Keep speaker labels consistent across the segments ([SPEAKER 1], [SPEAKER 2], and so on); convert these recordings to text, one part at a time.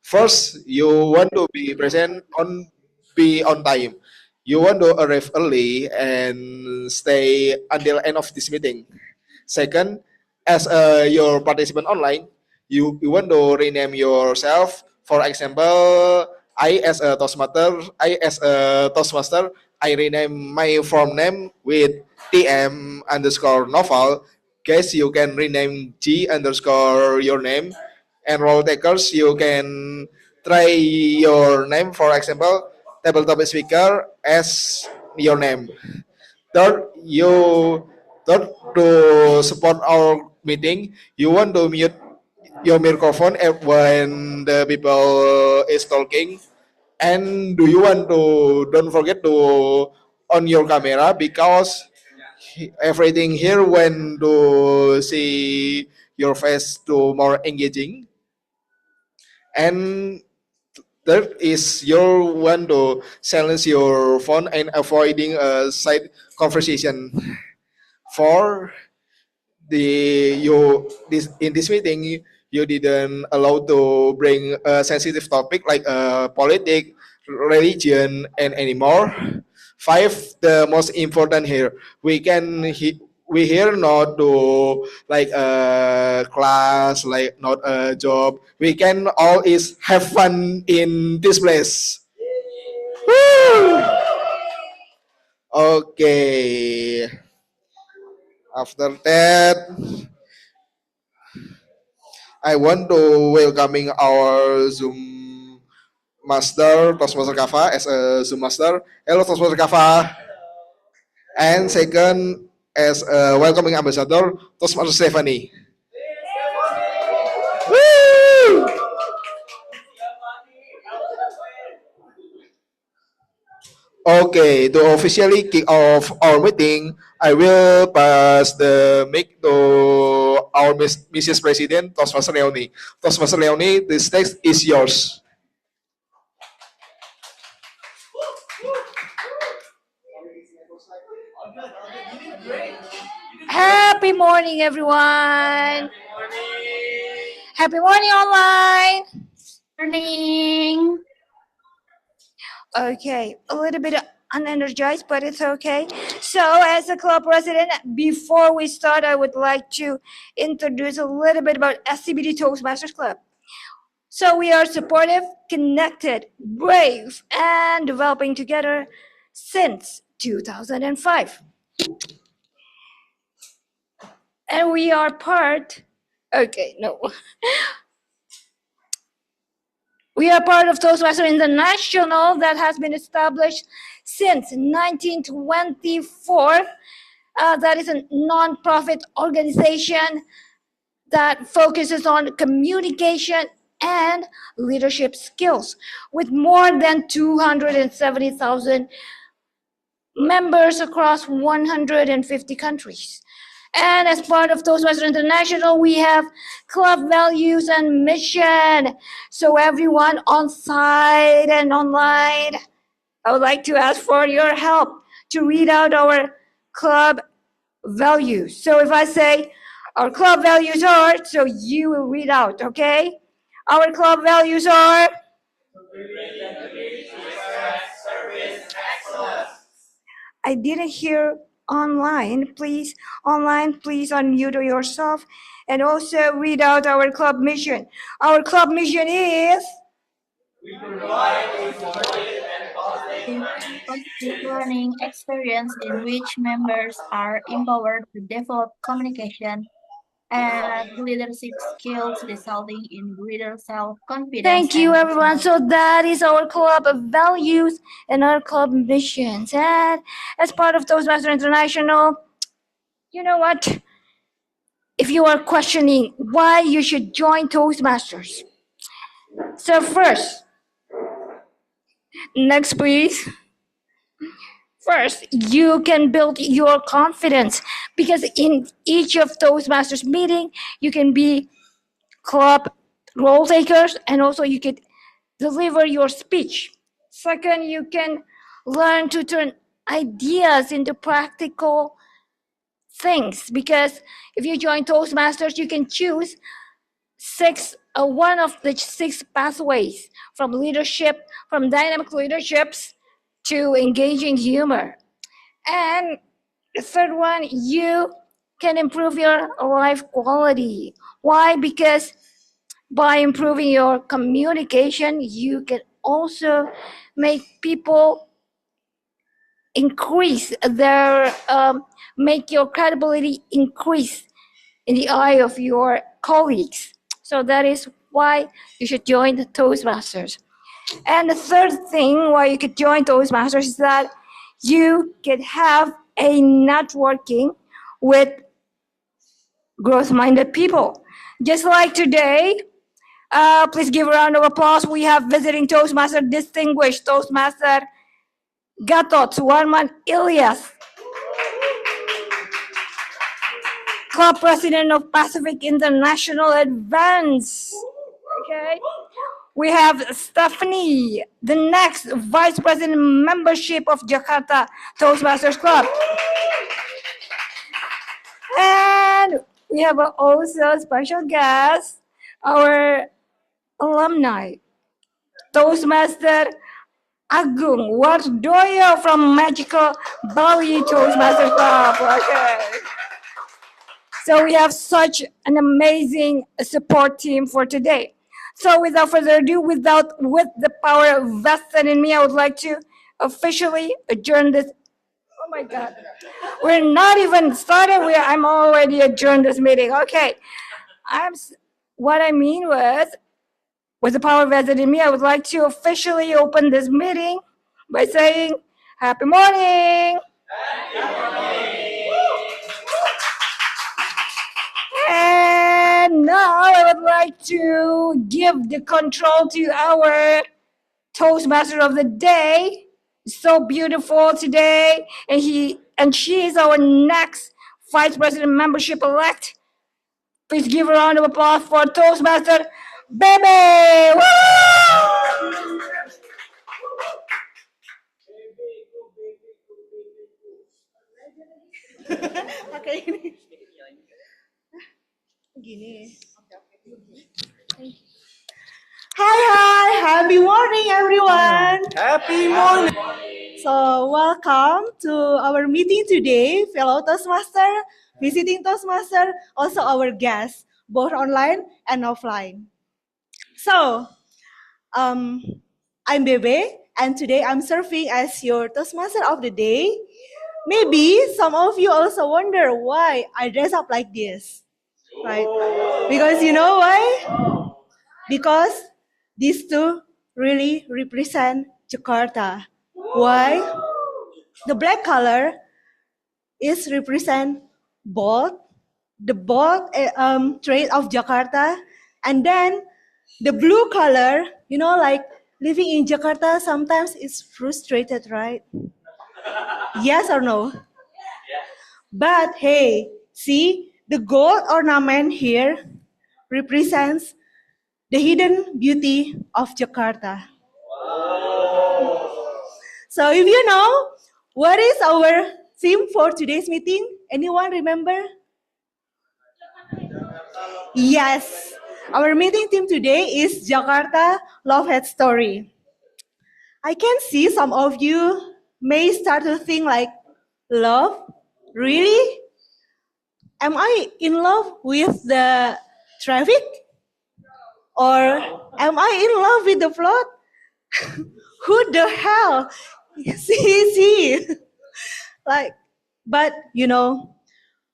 [SPEAKER 1] First, you want to be on time. You want to arrive early and stay until end of this meeting. Second, as your participant online, you want to rename yourself. For example, I as a Toastmaster, I rename my form name with TM underscore novel. Guys, you can rename G underscore your name. And role takers, you can try your name. For example, tabletop speaker as your name. Third, to support our meeting, you want to mute your microphone when the people is talking. And do you want to don't forget to on your camera because everything here when to see your face to more engaging. And third is you want to silence your phone and avoiding a side conversation. For the you this in this meeting you didn't allow to bring a sensitive topic like politics, religion, and anymore. Five, the most important here, we here not do like a class, like not a job. We can all is have fun in this place. Woo! Okay. After that, I want to welcoming our Zoom master, Toastmaster Kava, as a Zoom master. Hello, Toastmaster Kava. And second, as a welcoming ambassador, Toastmaster Stephanie. Woo! Okay, to officially kick off our meeting, I will pass the mic to our Mrs. President, Toastmaster Leonie. Toastmaster Leonie, this text is yours.
[SPEAKER 2] Happy morning, everyone. Happy morning, online.
[SPEAKER 3] Morning.
[SPEAKER 2] Okay, a little bit unenergized, but it's okay. So, as a club president, before we start, I would like to introduce a little bit about SCBD Toastmasters Club. So, we are supportive, connected, brave, and developing together since 2005. And we are part, we are part of Toastmasters International that has been established since 1924. That is a non-profit organization that focuses on communication and leadership skills with more than 270,000 members across 150 countries. And as part of Toastmasters International, we have club values and mission. So everyone on site and online, I would like to ask for your help to read out our club values. So if I say our club values are, so you will read out, okay? Our club values are I didn't hear online. Please unmute yourself and also read out our club mission. Our club mission is
[SPEAKER 3] We provide a supportive and positive learning experience in which members are empowered to develop communication and leadership skills, resulting in greater self-confidence.
[SPEAKER 2] Thank you, everyone. So that is our club values and our club missions. And as part of Toastmasters International, you know what? If you are questioning why you should join Toastmasters, so first, next please. First, you can build your confidence because in each of Toastmasters meeting, you can be club role takers and also you can deliver your speech. Second, you can learn to turn ideas into practical things because if you join Toastmasters, you can choose one of the 6 pathways from leadership, from dynamic leaderships to engaging humor. And the third one, you can improve your life quality. Why? Because by improving your communication, you can also make people increase their, make your credibility increase in the eye of your colleagues. So that is why you should join the Toastmasters. And the third thing why you could join Toastmasters is that you could have a networking with growth-minded people. Just like today, please give a round of applause. We have visiting Toastmaster, distinguished Toastmaster Gatot Warman Ilyas, Club President of Pacific International Advance. Okay. We have Stephanie, the next Vice President membership of Jakarta Toastmasters Club. And we have also a special guest, our alumni, Toastmaster Agung Wardoyo from Magical Bali Toastmasters Club. Okay. So we have such an amazing support team for today. So without further ado, with the power vested in me, I would like to officially adjourn this. Oh my God. We're not even started. I'm already adjourned this meeting. Okay. What I mean was, with the power vested in me, I would like to officially open this meeting by saying, happy morning. And now I would like to give the control to our Toastmaster of the day. So beautiful today, and she is our next Vice President membership elect. Please give a round of applause for Toastmaster Bebe. Woo!
[SPEAKER 4] Pakai ini. Gini. Hi, happy morning everyone.
[SPEAKER 1] Happy morning.
[SPEAKER 4] So welcome to our meeting today, fellow Toastmaster, visiting Toastmaster, also our guests, both online and offline. So, I'm Bebe, and today I'm serving as your Toastmaster of the day. Maybe some of you also wonder why I dress up like this, right? Because you know why? Because these two really represent Jakarta. Why? The black color is represent bold, the bold trait of Jakarta, and then the blue color, like living in Jakarta sometimes is frustrated, right? Yes or no? But hey, see, the gold ornament here represents the hidden beauty of Jakarta. So if you know, what is our theme for today's meeting? Anyone remember? Yes, our meeting theme today is Jakarta Love-Hate Story. I can see some of you may start to think like, love? Really? Am I in love with the traffic? Or am I in love with the plot? Who the hell is he? But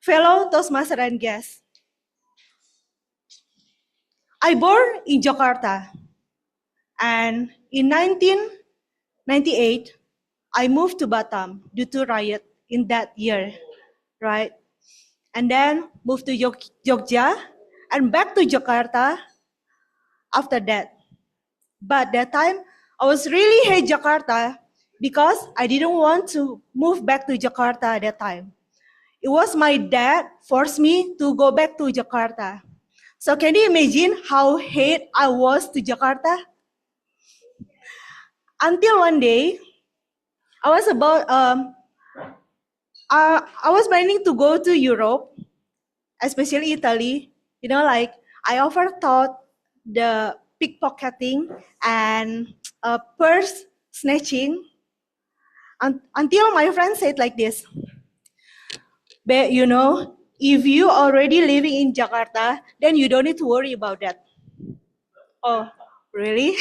[SPEAKER 4] fellow Toastmaster and guests, I born in Jakarta, and in 1998, I moved to Batam due to riot in that year, right? And then moved to Jogja and back to Jakarta after that. But that time, I was really hate Jakarta because I didn't want to move back to Jakarta at that time. It was my dad forced me to go back to Jakarta. So can you imagine how hate I was to Jakarta? Until one day, I was planning to go to Europe, especially Italy. I overthought the pickpocketing and purse snatching until my friend said like this, but if you already living in Jakarta, then you don't need to worry about that. Oh, really?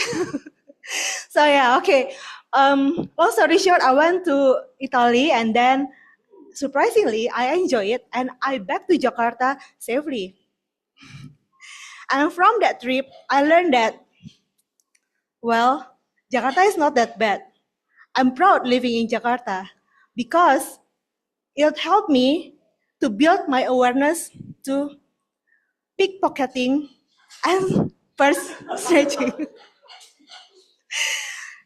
[SPEAKER 4] So yeah, okay. Long story short, I went to Italy and then surprisingly, I enjoy it and I back to Jakarta safely. And from that trip, I learned that, well, Jakarta is not that bad. I'm proud living in Jakarta because it helped me to build my awareness to pickpocketing and purse snatching.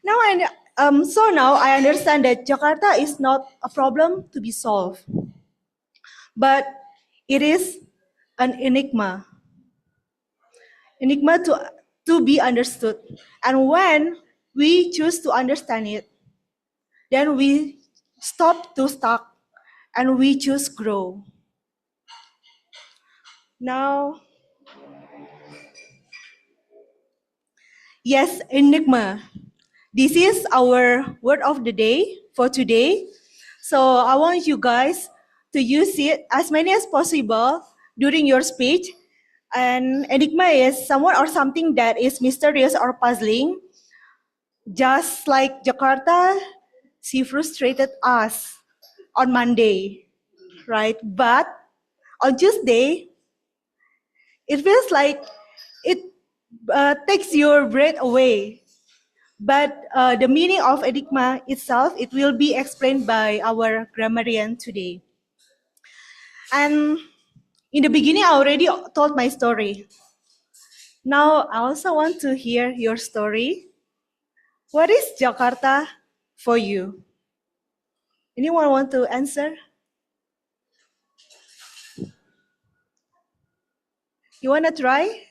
[SPEAKER 4] Now I understand that Jakarta is not a problem to be solved, but it is an enigma to be understood. And when we choose to understand it, then we stop to stuck and we choose grow. Now, yes, enigma. This is our word of the day for today. So I want you guys to use it as many as possible during your speech. And enigma is someone or something that is mysterious or puzzling. Just like Jakarta, she frustrated us on Monday, right? But on Tuesday, it feels like it takes your breath away. But the meaning of enigma itself, it will be explained by our grammarian today. And in the beginning, I already told my story. Now, I also want to hear your story. What is Jakarta for you? Anyone want to answer? You want to try?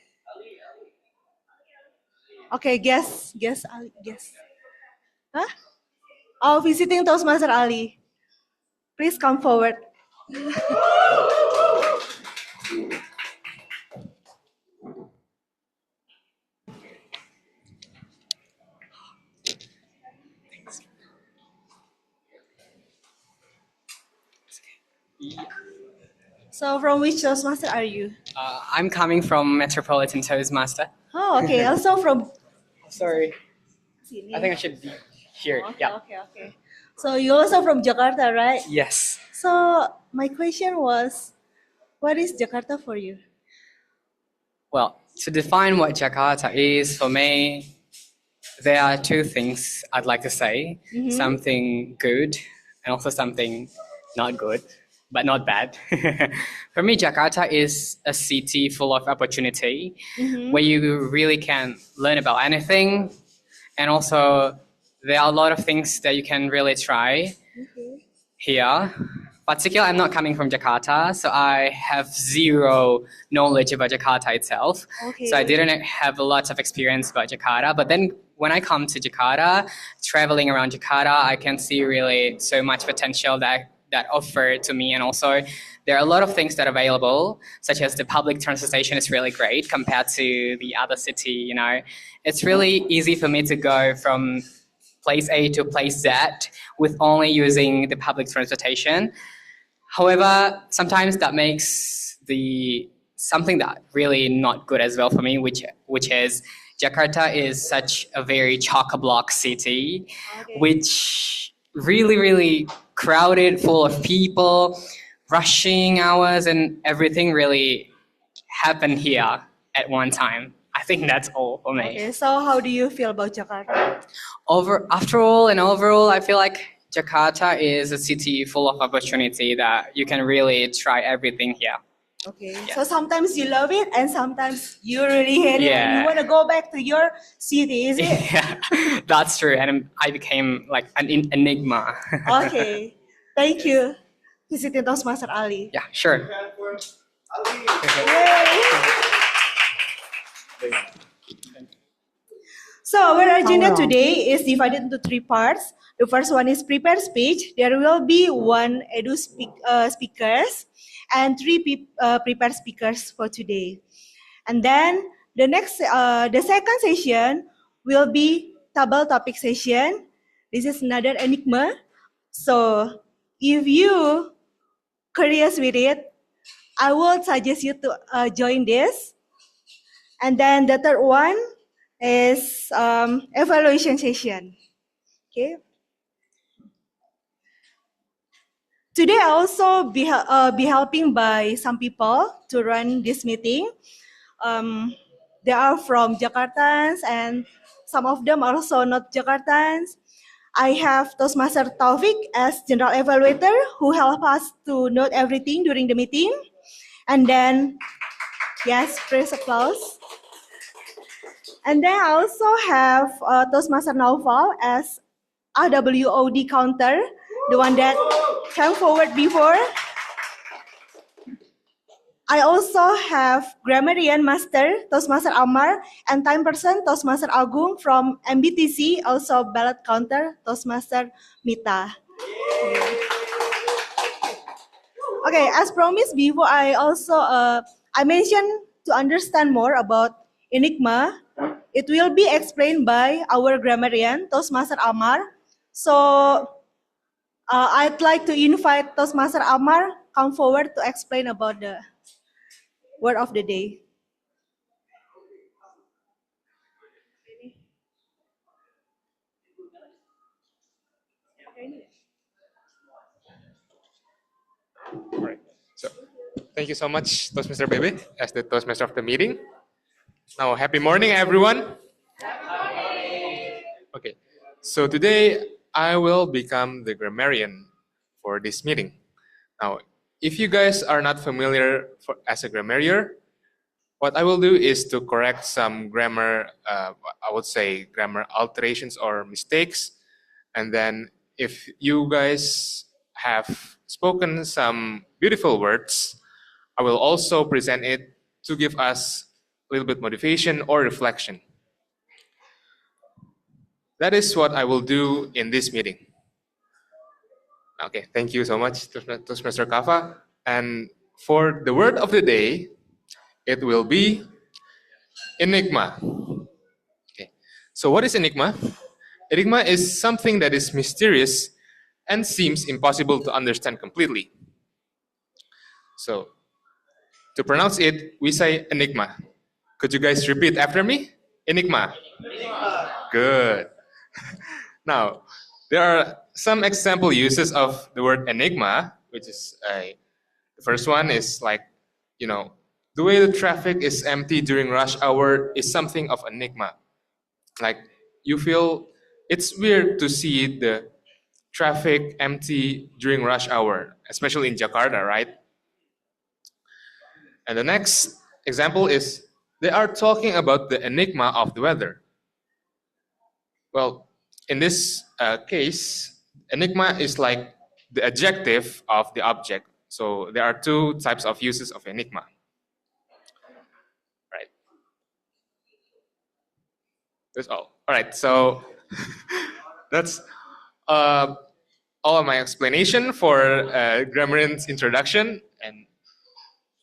[SPEAKER 4] Okay, guess. Huh? Oh, visiting Toastmaster Ali. Please come forward. So from which Toastmaster are you?
[SPEAKER 5] I'm coming from Metropolitan Toastmaster.
[SPEAKER 4] Oh, okay. Also from
[SPEAKER 5] Sorry,
[SPEAKER 4] sini.
[SPEAKER 5] I think I should be here.
[SPEAKER 4] Okay,
[SPEAKER 5] Yeah.
[SPEAKER 4] okay. So you also from Jakarta, right?
[SPEAKER 5] Yes.
[SPEAKER 4] So my question was, what is Jakarta for you?
[SPEAKER 5] Well, to define what Jakarta is for me, there are two things I'd like to say.
[SPEAKER 4] Mhm.
[SPEAKER 5] Something good and also something not good, but not bad. For me, Jakarta is a city full of opportunity where you really can learn about anything. And also, there are a lot of things that you can really try here. Particularly, I'm not coming from Jakarta, so I have zero knowledge about Jakarta itself.
[SPEAKER 4] Okay.
[SPEAKER 5] So I didn't have a lot of experience about Jakarta. But then when I come to Jakarta, traveling around Jakarta, I can see really so much potential that offered to me. And also, there are a lot of things that are available, such as the public transportation is really great compared to the other city. It's really easy for me to go from place A to place Z with only using the public transportation. However, sometimes that makes something that really not good as well for me, which is Jakarta is such a very chock-a-block city, which really crowded, full of people, rushing hours, and everything really happened here at one time. I think that's all for me.
[SPEAKER 4] Okay, so how do you feel about Jakarta?
[SPEAKER 5] Overall, I feel like Jakarta is a city full of opportunity that you can really try everything here.
[SPEAKER 4] Okay,
[SPEAKER 5] Yeah.
[SPEAKER 4] so sometimes you love it and sometimes you really hate it and
[SPEAKER 5] Yeah.
[SPEAKER 4] you want to go back to your city, is it?
[SPEAKER 5] Yeah, that's true. And I became like an enigma.
[SPEAKER 4] Okay, thank you, visiting Toastmaster Ali.
[SPEAKER 5] Yeah, sure.
[SPEAKER 4] So our agenda today is divided into three parts. The first one is prepare speech. There will be one speakers and three prepared speakers for today. And then the second session will be table topic session. This is another enigma. So if you curious with it, I would suggest you to join this. And then the third one is evaluation session. Okay. Today I also be helping by some people to run this meeting. They are from Jakartans and some of them are also not Jakartans. I have Toastmaster Taufik as general evaluator who help us to note everything during the meeting. And then, yes, please applause. And then I also have Toastmaster Naufal as RWOD counter, the one that came forward before. I also have grammarian master Toastmaster Amar and time person Toastmaster Agung from MBTC, also ballot counter Toastmaster Mita. Okay, as promised before, I also I mentioned to understand more about enigma. It will be explained by our grammarian Toastmaster Amar. So I'd like to invite Toastmaster Amar come forward to explain about the word of the day.
[SPEAKER 6] All right. So, thank you so much, Toastmaster Bebe, as the Toastmaster of the meeting. Now, happy morning, everyone. Okay. So today I will become the grammarian for this meeting. Now, if you guys are not familiar as a grammarian, what I will do is to correct some grammar, I would say grammar alterations or mistakes. And then if you guys have spoken some beautiful words, I will also present it to give us a little bit motivation or reflection. That is what I will do in this meeting. Okay, thank you so much, Toastmaster Kava. And for the word of the day, it will be enigma. Okay, so what is enigma? Enigma is something that is mysterious and seems impossible to understand completely. So, to pronounce it, we say enigma. Could you guys repeat after me? Enigma. Enigma. Good. Now, there are some example uses of the word enigma, which is the first one is like, the way the traffic is empty during rush hour is something of enigma. Like you feel it's weird to see the traffic empty during rush hour, especially in Jakarta, right? And the next example is they are talking about the enigma of the weather. Well, in this case, enigma is like the adjective of the object. So there are two types of uses of enigma. Right. That's all. All right. So that's all of my explanation for grammarian's introduction. And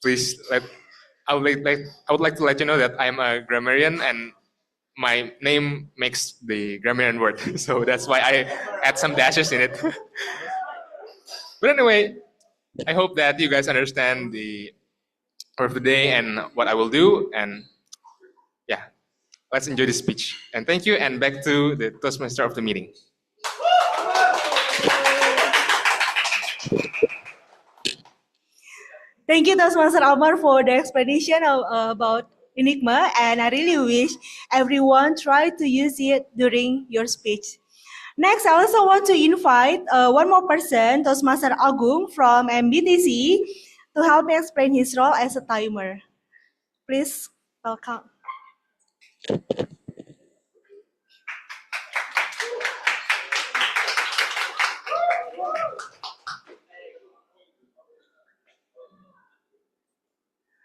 [SPEAKER 6] please, I would like to let you know that I'm a grammarian and my name makes the grammarian word. So that's why I add some dashes in it. But anyway, I hope that you guys understand the word of the day and what I will do. And yeah, let's enjoy this speech. And thank you. And back to the Toastmaster of the meeting.
[SPEAKER 4] Thank you, Toastmaster Amar, for the explanation about enigma, and I really wish everyone try to use it during your speech. Next, I also want to invite one more person, Toastmaster Agung from MBTC, to help me explain his role as a timer. Please welcome.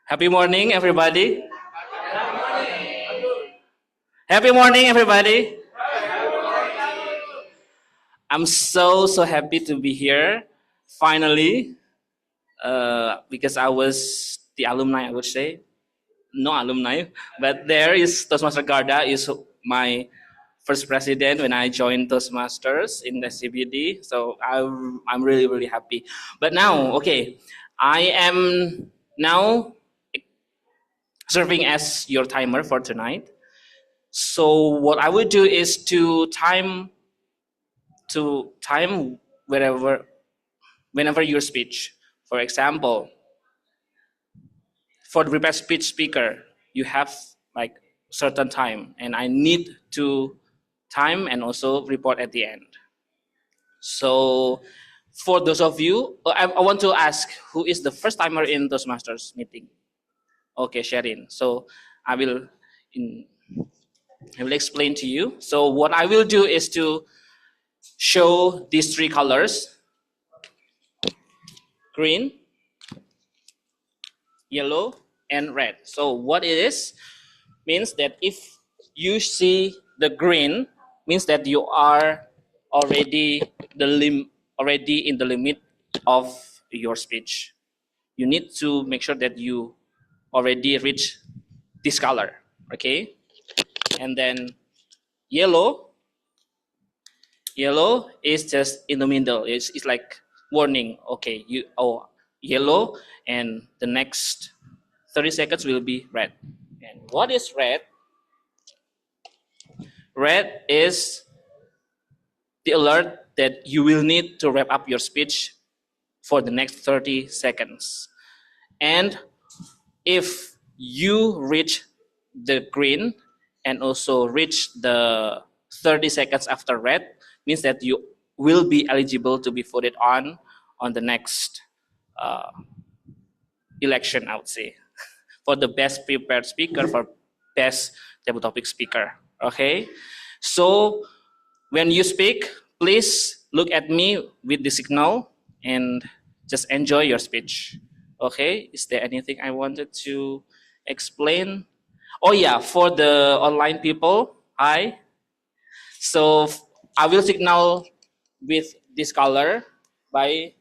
[SPEAKER 7] Happy morning, everybody. Happy morning, everybody. I'm so happy to be here, finally, because I was the alumni, I would say. no alumni, but there is Toastmaster Garda is my first president when I joined Toastmasters in the SCBD. So I'm really really happy. But now, okay, I am now serving as your timer for tonight. So what I would do is to time whenever your speech. For example, for the prepared speech speaker, you have like certain time, and I need to time and also report at the end. So for those of you, I want to ask who is the first timer in Toastmasters meeting? Okay, Sherin. So I will in, I will explain to you. So what I will do is to show these three colors: green, yellow, and red. So what it is means that if you see the green, means that you are already already in the limit of your speech. You need to make sure that you already reach this color, okay? And then yellow is just in the middle. It's like warning, okay, yellow, and the next 30 seconds will be red. And what is red? Red is the alert that you will need to wrap up your speech for the next 30 seconds. And if you reach the green and also reach the 30 seconds after red, means that you will be eligible to be voted on the next election, I would say, for the best prepared speaker, for best table topic speaker. Okay, so when you speak, please look at me with the signal and just enjoy your speech. Okay, is there anything I wanted to explain? Oh yeah, for the online people, hi. So I will signal with this color by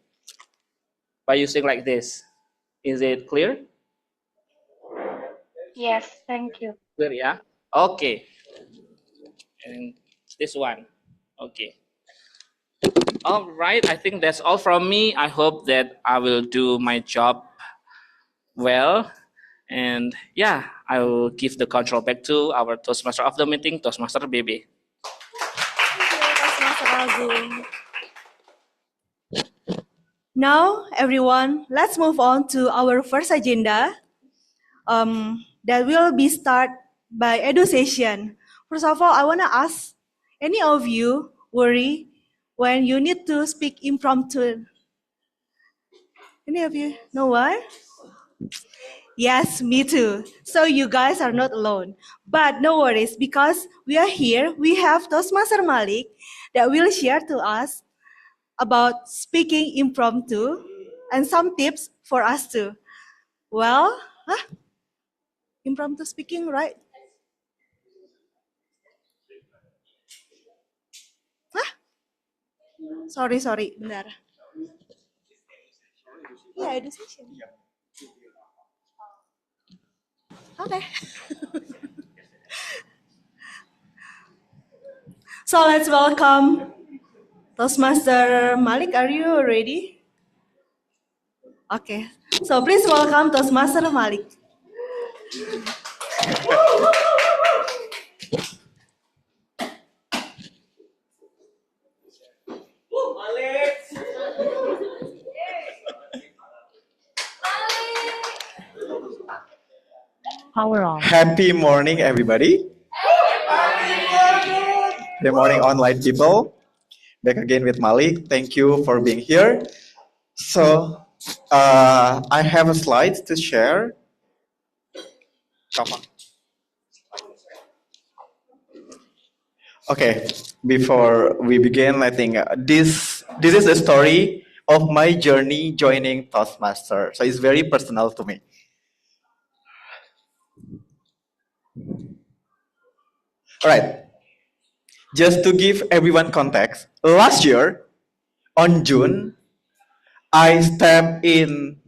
[SPEAKER 7] using like this. Is it clear?
[SPEAKER 3] Yes, thank you.
[SPEAKER 7] Clear, yeah? Okay. And this one. Okay. All right, I think that's all from me. I hope that I will do my job well. And yeah, I will give the control back to our Toastmaster of the meeting, Toastmaster Baby.
[SPEAKER 4] Toastmaster Agung. Now, everyone, let's move on to our first agenda. That will be start by edu session. First of all, I want to ask, any of you worry when you need to speak impromptu? Any of you know why? Yes, me too. So you guys are not alone. But no worries, because we are here, we have Toastmaster Malik that will share to us about speaking impromptu and some tips for us too. Well, impromptu speaking, right? Sorry, bentar. Yeah, edu session. Okay. So let's welcome Toastmaster Malik. Are you ready? Okay. So please welcome Toastmaster Malik.
[SPEAKER 8] Power on.
[SPEAKER 1] Happy morning, everybody. Good morning, online people. Back again with Malik. Thank you for being here. So, I have a slide to share. Okay, before we begin, I think this is the story of my journey joining Toastmaster. So it's very personal to me. All right. Just to give everyone context, last year on June, I stepped in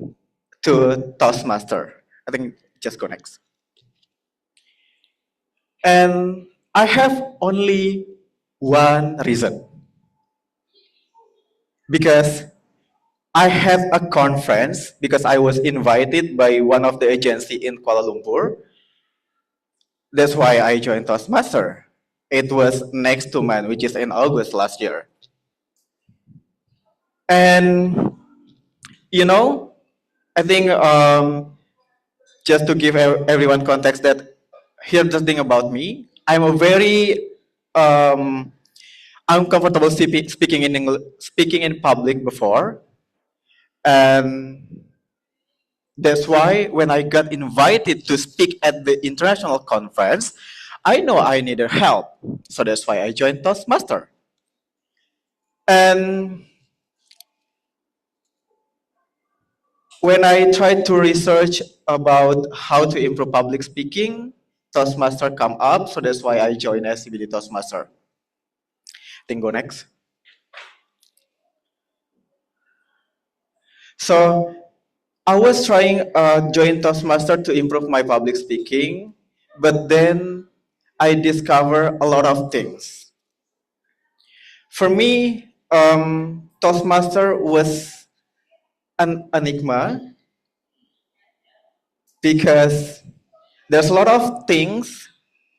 [SPEAKER 1] to Toastmaster. I think just go next.
[SPEAKER 8] And I have only one reason. Because I had a conference because I was invited by one of the agency in Kuala Lumpur. That's why I joined Toastmaster. It was next to mine, which is in August last year. And you know, I think just to give everyone context that here's the thing about me. I'm a very uncomfortable speaking in English, speaking in public before, and that's why when I got invited to speak at the international conference, I know I needed help. So that's why I joined Toastmaster. And when I tried to research about how to improve public speaking, Toastmaster come up. So that's why I joined SCBD Toastmaster. Then go next. So I was trying join Toastmaster to improve my public speaking, but then I discovered a lot of things. For me, Toastmaster was an enigma because there's a lot of things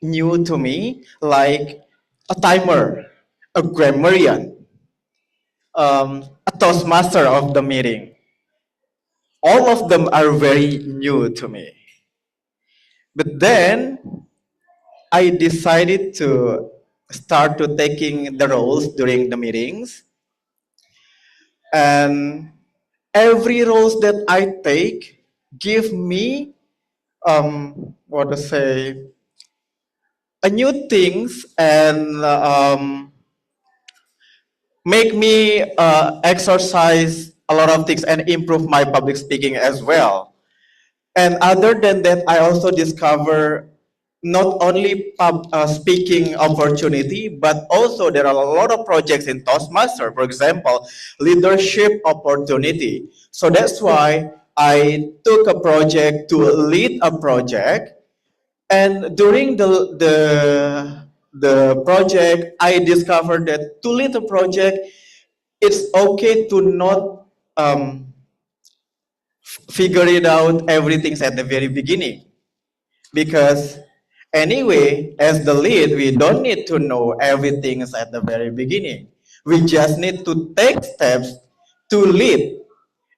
[SPEAKER 8] new to me, like a timer, a grammarian, a Toastmaster of the meeting. All of them are very new to me. But then I decided to start to taking the roles during the meetings, and every roles that I take give me what to say a new things and make me exercise a lot of things and improve my public speaking as well. And other than that, I also discover not only speaking opportunity, but also there are a lot of projects in Toastmaster, for example, leadership opportunity. So that's why I took a project to lead a project. And during the project, I discovered that to lead a project, it's okay to not figure it out everything at the very beginning. Because anyway, as the lead, we don't need to know everything at the very beginning. We just need to take steps to lead.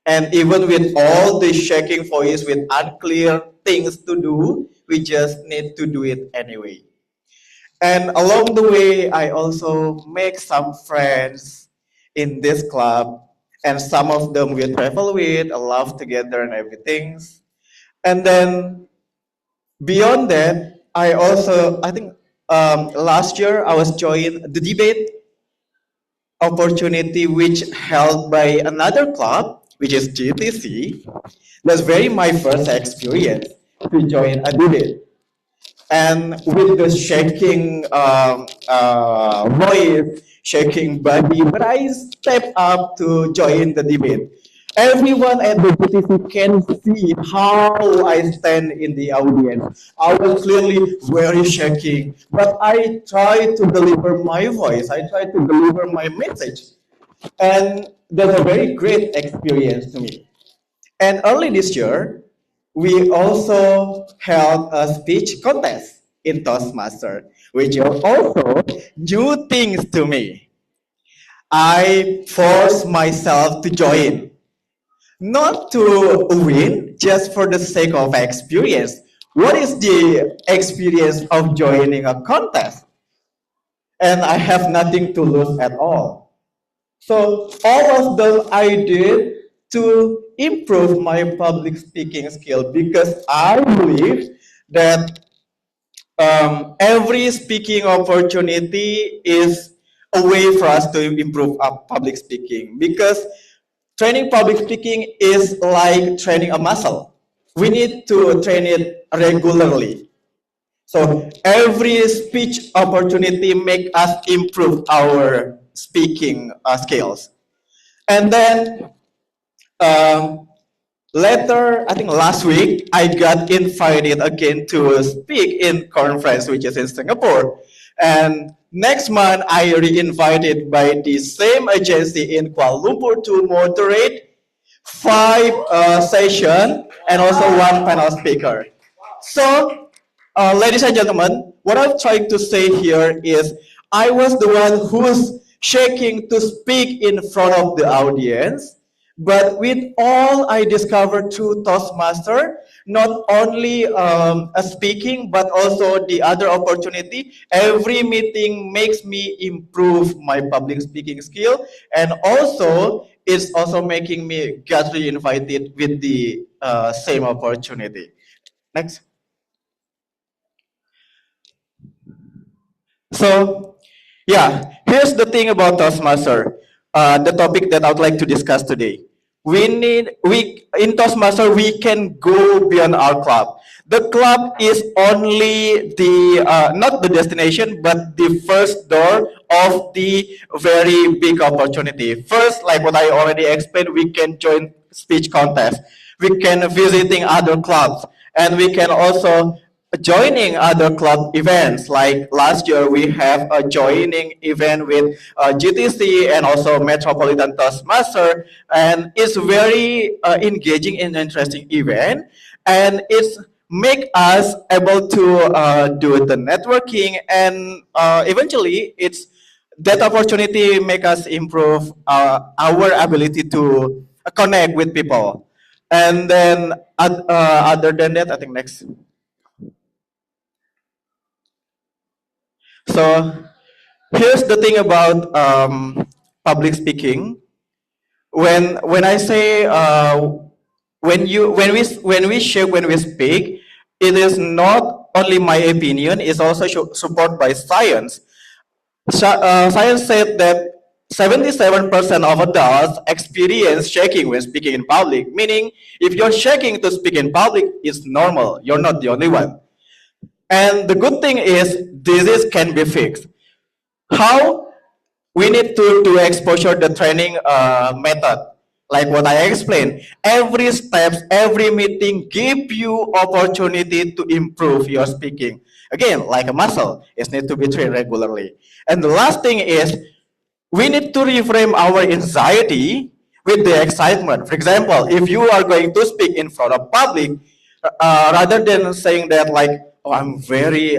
[SPEAKER 8] And even with all the shaking voice, with unclear things to do, we just need to do it anyway. And along the way, I also make some friends in this club, and some of them we travel with, laugh together and everything. And then beyond that, I think last year I was joined the debate opportunity which held by another club, which is GTC. That's very my first experience to join a debate. And with the shaking voice, shaking body, but I step up to join the debate. Everyone at the GTC can see how I stand in the audience. I was clearly very shaking, but I try to deliver my voice. I try to deliver my message. And that's a very great experience to me. And early this year, we also held a speech contest in Toastmaster, which are also new things to me. I forced myself to join, not to win, just for the sake of experience. What is the experience of joining a contest? And I have nothing to lose at all. So all of them I did to improve my public speaking skill because I believe that every speaking opportunity is a way for us to improve our public speaking, because training public speaking is like training a muscle. We need to train it regularly. So every speech opportunity make us improve our speaking skills. And then Later, I think last week, I got invited again to speak in conference, which is in Singapore. And next month, I re-invited by the same agency in Kuala Lumpur to moderate 5 session and also one panel speaker. So, ladies and gentlemen, what I'm trying to say here is I was the one who's shaking to speak in front of the audience. But with all I discovered through Toastmaster, not only speaking, but also the other opportunity, every meeting makes me improve my public speaking skill. And also, it's also making me get re-invited with the same opportunity. Next. So, yeah, here's the thing about Toastmaster, the topic that I would like to discuss today. We in Toastmaster we can go beyond our club. The club is only the not the destination, but the first door of the very big opportunity. First, like what I already explained, we can join speech contest. We can visiting other clubs, and we can also joining other club events. Like last year we have a joining event with GTC and also Metropolitan Toastmaster, and it's very engaging and interesting event, and it's make us able to do the networking, and eventually it's that opportunity make us improve our ability to connect with people. And then other than that, I think next. So here's the thing about public speaking. When I say when we share when we speak, it is not only my opinion. It's also supported by science. Science said that 77% of adults experience shaking when speaking in public. Meaning, if you're shaking to speak in public, it's normal. You're not the only one. And the good thing is, disease can be fixed. How? We need to do exposure the training method. Like what I explained, every steps, every meeting give you opportunity to improve your speaking. Again, like a muscle, it needs to be trained regularly. And the last thing is, we need to reframe our anxiety with the excitement. For example, if you are going to speak in front of public, rather than saying that like, oh, I'm very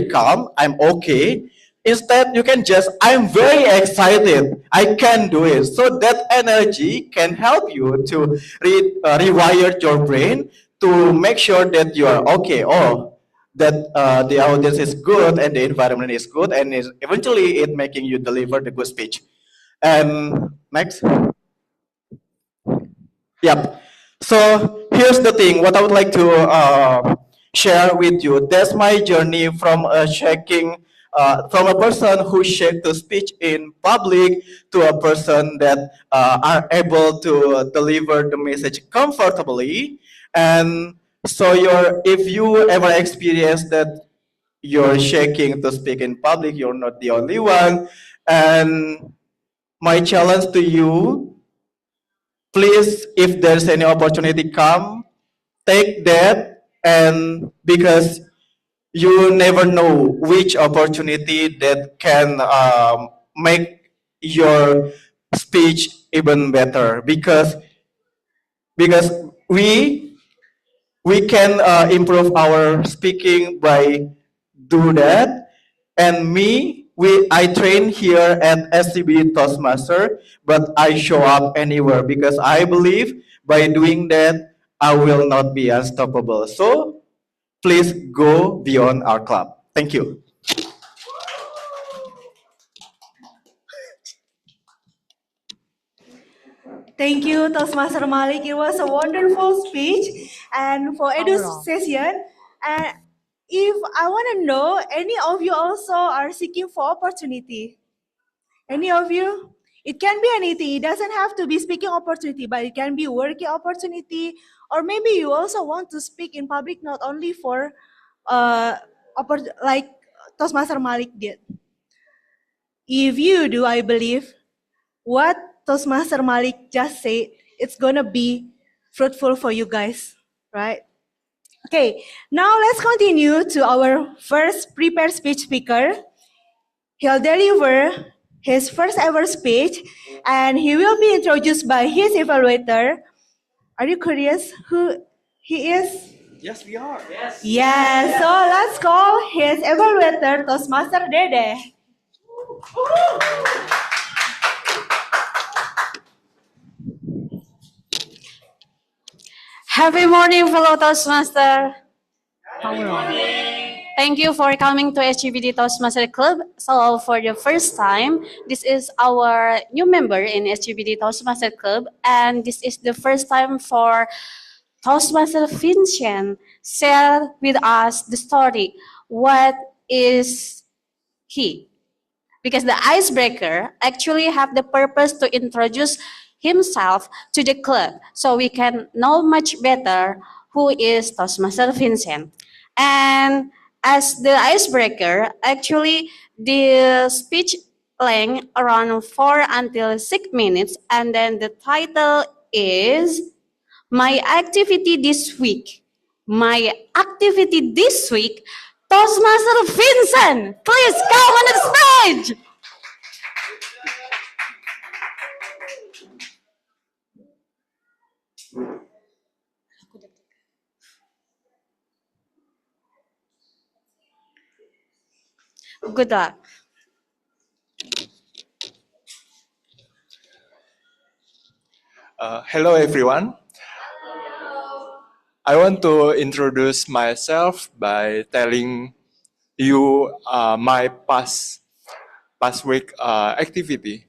[SPEAKER 8] calm, I'm okay. Instead, you can just, I'm very excited, I can do it. So that energy can help you to rewire your brain to make sure that you are okay. Oh, that the audience is good and the environment is good, and is eventually it making you deliver the good speech. And next. Yep. So here's the thing. What I would like to share with you. That's my journey from from a person who shared the speech in public to a person that are able to deliver the message comfortably. And so if you ever experience that you're shaking to speak in public, you're not the only one. And my challenge to you, please, if there's any opportunity come, take that, and because you never know which opportunity that can make your speech even better, because we can improve our speaking by do that. And I train here at SCBD Toastmaster, but I show up anywhere because I believe by doing that, I will not be unstoppable. So please go beyond our club. Thank you.
[SPEAKER 4] Thank you, Toastmaster Malik. It was a wonderful speech. And for Edu's session, and if I want to know, any of you also are seeking for opportunity? Any of you? It can be anything. It doesn't have to be speaking opportunity, but it can be working opportunity, or maybe you also want to speak in public, not only for like Toastmaster Malik did. If you do, I believe what Toastmaster Malik just said, it's gonna be fruitful for you guys, right? Okay, now let's continue to our first prepared speech speaker. He'll deliver his first ever speech, and he will be introduced by his evaluator. Are you curious who he is?
[SPEAKER 8] Yes, we are.
[SPEAKER 4] Yes, so let's call his evaluator, Toastmaster Dede.
[SPEAKER 9] Happy morning, fellow Toastmaster. Thank you for coming to SCBD Toastmaster Club. So for the first time, this is our new member in SCBD Toastmaster Club, and this is the first time for Toastmaster Vincent share with us the story. What is he? Because the icebreaker actually have the purpose to introduce himself to the club so we can know much better who is Toastmaster Vincent. And as the icebreaker, actually the speech length around 4 until 6 minutes, and then the title is My Activity This Week. My activity this week, Toastmaster Vincent, please come on the stage. Good luck.
[SPEAKER 8] Hello, everyone. I want to introduce myself by telling you my past week activity.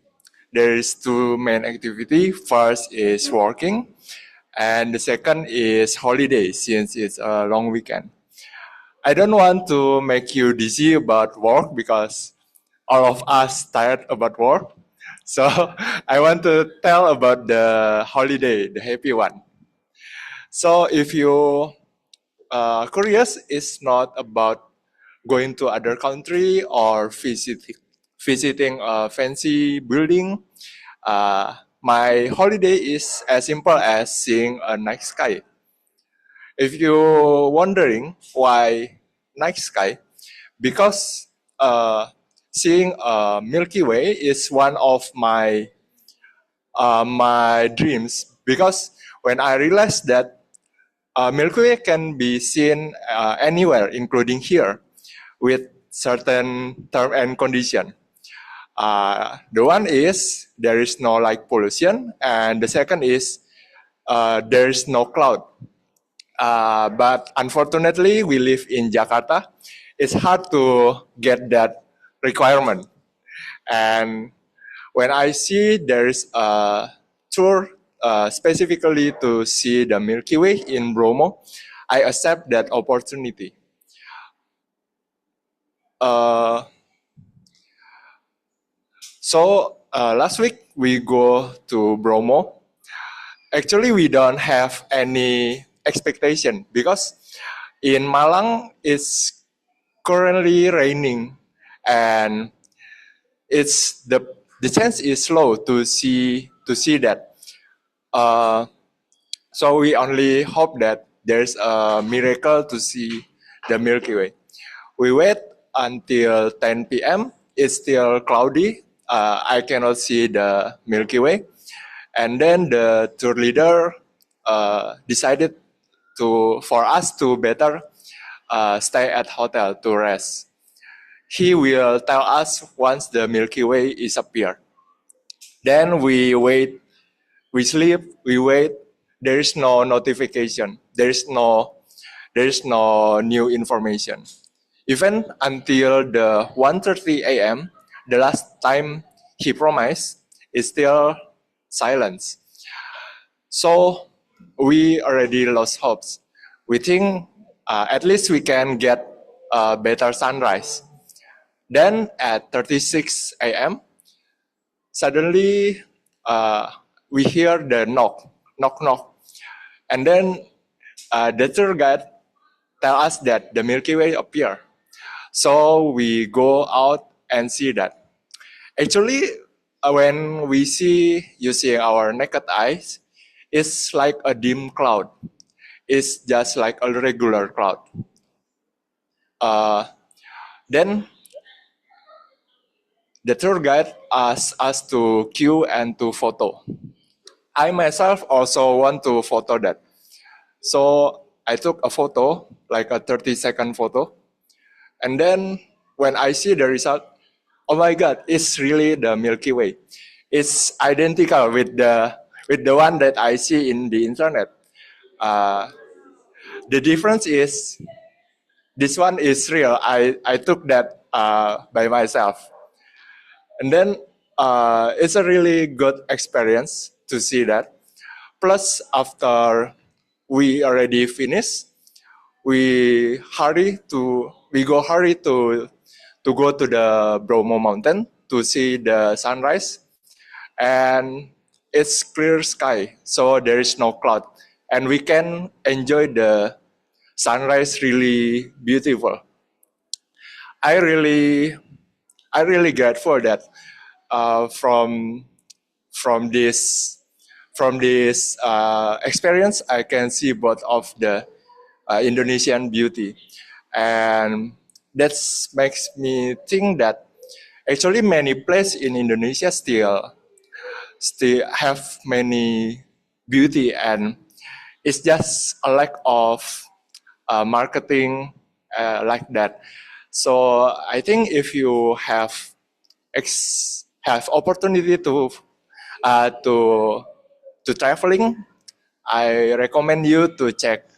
[SPEAKER 8] There is two main activity. First is working, and the second is holiday since it's a long weekend. I don't want to make you dizzy about work because all of us tired about work. So I want to tell about the holiday, the happy one. So if you curious, it's not about going to other country or visiting a fancy building. My holiday is as simple as seeing a night sky. If you're wondering why night sky, because seeing a Milky Way is one of my dreams. Because when I realized that Milky Way can be seen anywhere, including here, with certain term and condition. The one is there is no light pollution, and the second is there is no cloud. But unfortunately, we live in Jakarta. It's hard to get that requirement. And when I see there is a tour specifically to see the Milky Way in Bromo, I accept that opportunity. So last week we go to Bromo. Actually, we don't have any expectation because in Malang it's currently raining, and it's the chance is low to see that. So we only hope that there's a miracle to see the Milky Way. We wait until 10 p.m. It's still cloudy. I cannot see the Milky Way. And then the tour leader decided for us to better stay at hotel to rest. He will tell us once the Milky Way is appear. Then we wait, we sleep, we wait. There is no notification. There is no new information. Even until the 1:30 a.m., the last time he promised is still silence. So we already lost hopes. We think at least we can get a better sunrise. Then at 36 a.m., suddenly we hear the knock. And then the tour guide tell us that the Milky Way appear. So we go out and see that. Actually, when we see using our naked eyes, It's like a dim cloud. It's just like a regular cloud. Then the tour guide asked us to queue and to photo. I myself also want to photo that. So I took a photo, like a 30-second photo. And then when I see the result, oh my God, it's really the Milky Way. It's identical with the one that I see in the internet. The difference is this one is real. I took that by myself. And then it's a really good experience to see that. Plus, after we already finished, we go hurry to go to the Bromo Mountain to see the sunrise, and it's clear sky, so there is no cloud, and we can enjoy the sunrise really beautiful. I really I really grateful that from from this experience I can see both of the Indonesian beauty, and that makes me think that actually many places in Indonesia still have many beauty, and it's just a lack of marketing like that. So I think if you have opportunity to traveling, I recommend you to check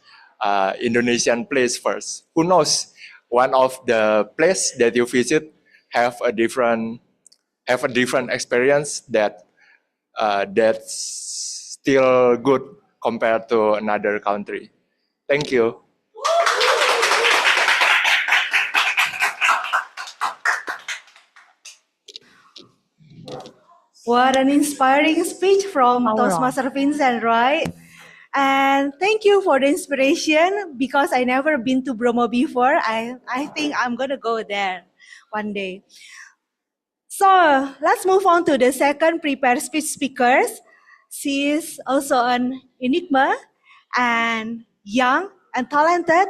[SPEAKER 8] Indonesian place first. Who knows, one of the place that you visit have a different experience that's still good compared to another country. Thank you.
[SPEAKER 4] What an inspiring speech from Toastmaster Vincent, right? And thank you for the inspiration because I never been to Bromo before. I think I'm gonna go there one day. So let's move on to the second prepared speech speakers. She is also an enigma and young and talented,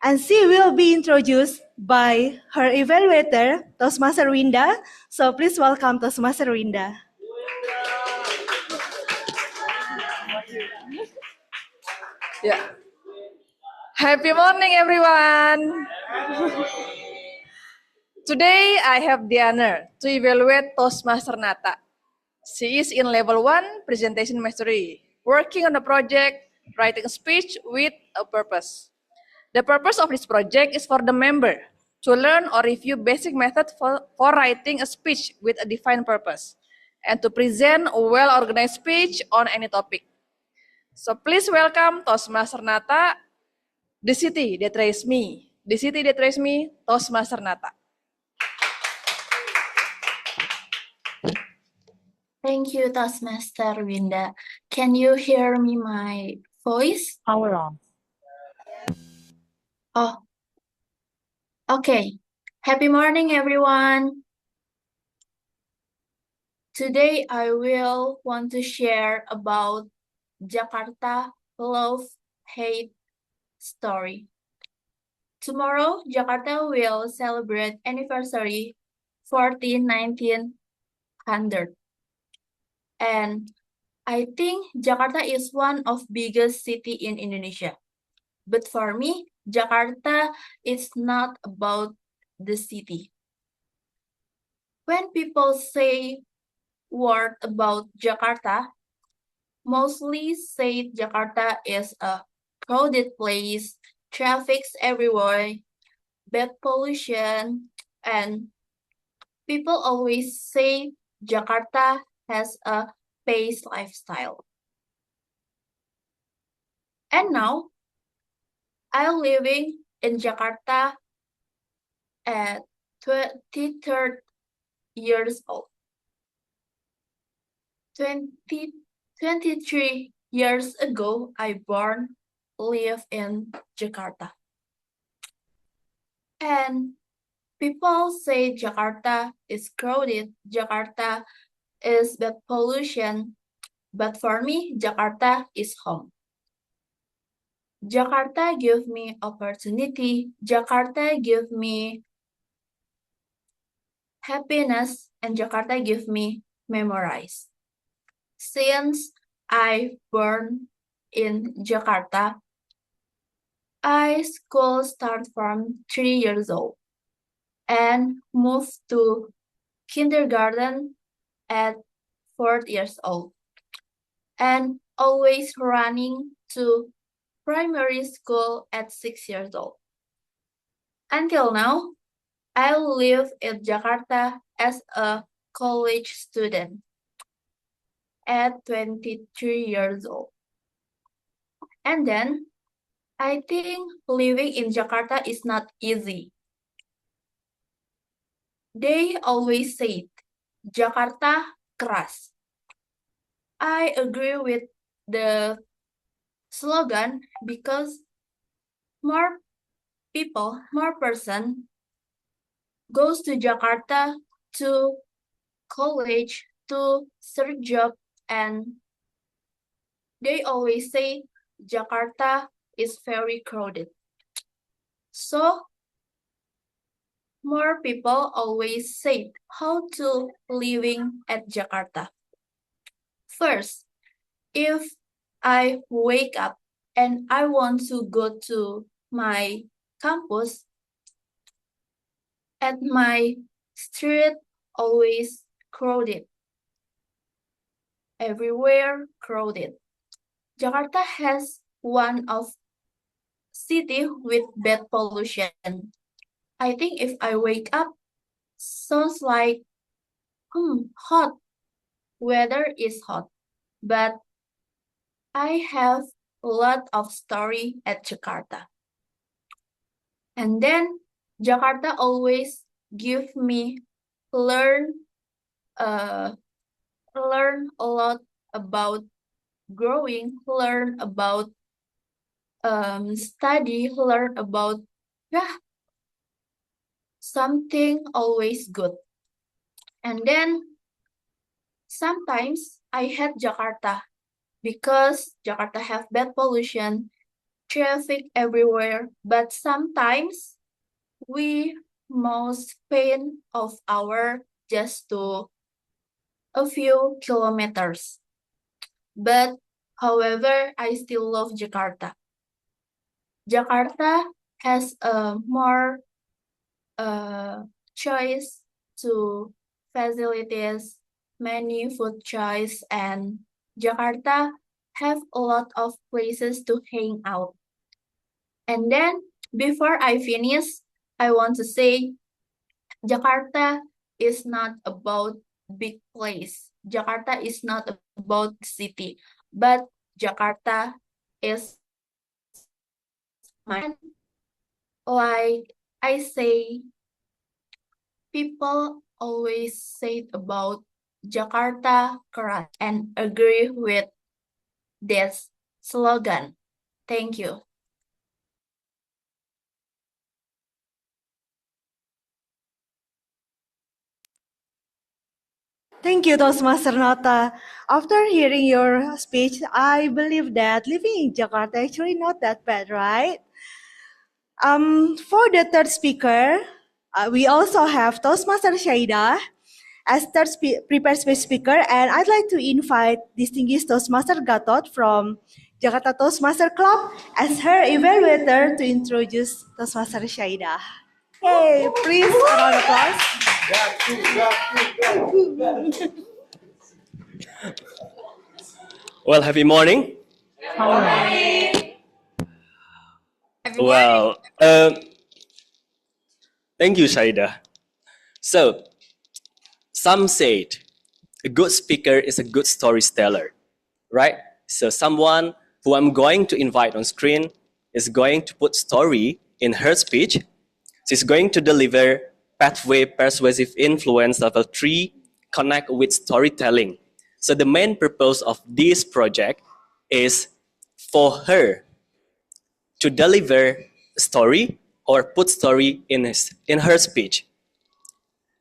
[SPEAKER 4] and she will be introduced by her evaluator, Toastmaster Winda. So please welcome Toastmaster Winda.
[SPEAKER 10] Yeah. Happy morning, everyone. Today, I have the honor to evaluate Toastmaster Nata. She is in level 1 presentation mastery, working on a project writing a speech with a purpose. The purpose of this project is for the member to learn or review basic method for writing a speech with a defined purpose and to present a well-organized speech on any topic. So please welcome Toastmaster Nata, the city that raised me. The city that raised me, Toastmaster Nata.
[SPEAKER 3] Thank you, Toastmaster Winda. Can you hear me my voice?
[SPEAKER 10] Power on.
[SPEAKER 3] Oh, okay. Happy morning, everyone. Today, I will want to share about Jakarta love-hate story. Tomorrow, Jakarta will celebrate anniversary 1900. And I think Jakarta is one of biggest city in Indonesia. But for me, Jakarta is not about the city. When people say word about Jakarta, mostly say Jakarta is a crowded place, traffic's everywhere, bad pollution, and people always say Jakarta has a pace lifestyle. And now, I'm living in Jakarta at 23 years old. 23 years ago, I live in Jakarta. And people say Jakarta is crowded, Jakarta is bad pollution, But for me, Jakarta is home. Jakarta give me opportunity. Jakarta give me happiness, and Jakarta give me memorize. Since I born in Jakarta, I school start from 3 years old and moved to kindergarten at 4 years old and always running to primary school at 6 years old. Until now, I live in Jakarta as a college student at 23 years old. And then I think living in Jakarta is not easy. They always say Jakarta keras. I agree with the slogan because more people, more person goes to Jakarta to college to search job, and they always say Jakarta is very crowded. So more people always say how to living at Jakarta. First, if I wake up and I want to go to my campus, at my street always crowded. Everywhere crowded. Jakarta has one of city with bad pollution. I think if I wake up, sounds like hot. Weather is hot, but I have a lot of story at Jakarta. And then Jakarta always give me learn a lot about growing, learn about study, learn about something always good. And then sometimes I hate Jakarta because Jakarta have bad pollution, traffic everywhere, but sometimes we most spend of hour just to a few kilometers. But however, I still love Jakarta. Jakarta has a more choice to facilities, many food choice, and Jakarta have a lot of places to hang out. And then before I finish, I want to say Jakarta is not about big place. Jakarta is not about city, but Jakarta is my, like I say, people always say about Jakarta keras and agree with this slogan. Thank you.
[SPEAKER 4] Thank you, Toastmaster Nata. After hearing your speech, I believe that living in Jakarta actually not that bad, right? For the third speaker, we also have Toastmaster Shaida as third prepared speaker, and I'd like to invite distinguished Toastmaster Gatot from Jakarta Toastmaster Club as her evaluator to introduce Toastmaster Shaida. Hey, please, a round of applause.
[SPEAKER 11] Well, happy morning. Well, thank you, Shaida. So, some said a good speaker is a good storyteller, right? So, someone who I'm going to invite on screen is going to put story in her speech. She's going to deliver pathway persuasive influence level 3, connect with storytelling. So, the main purpose of this project is for her to deliver story or put story in her speech.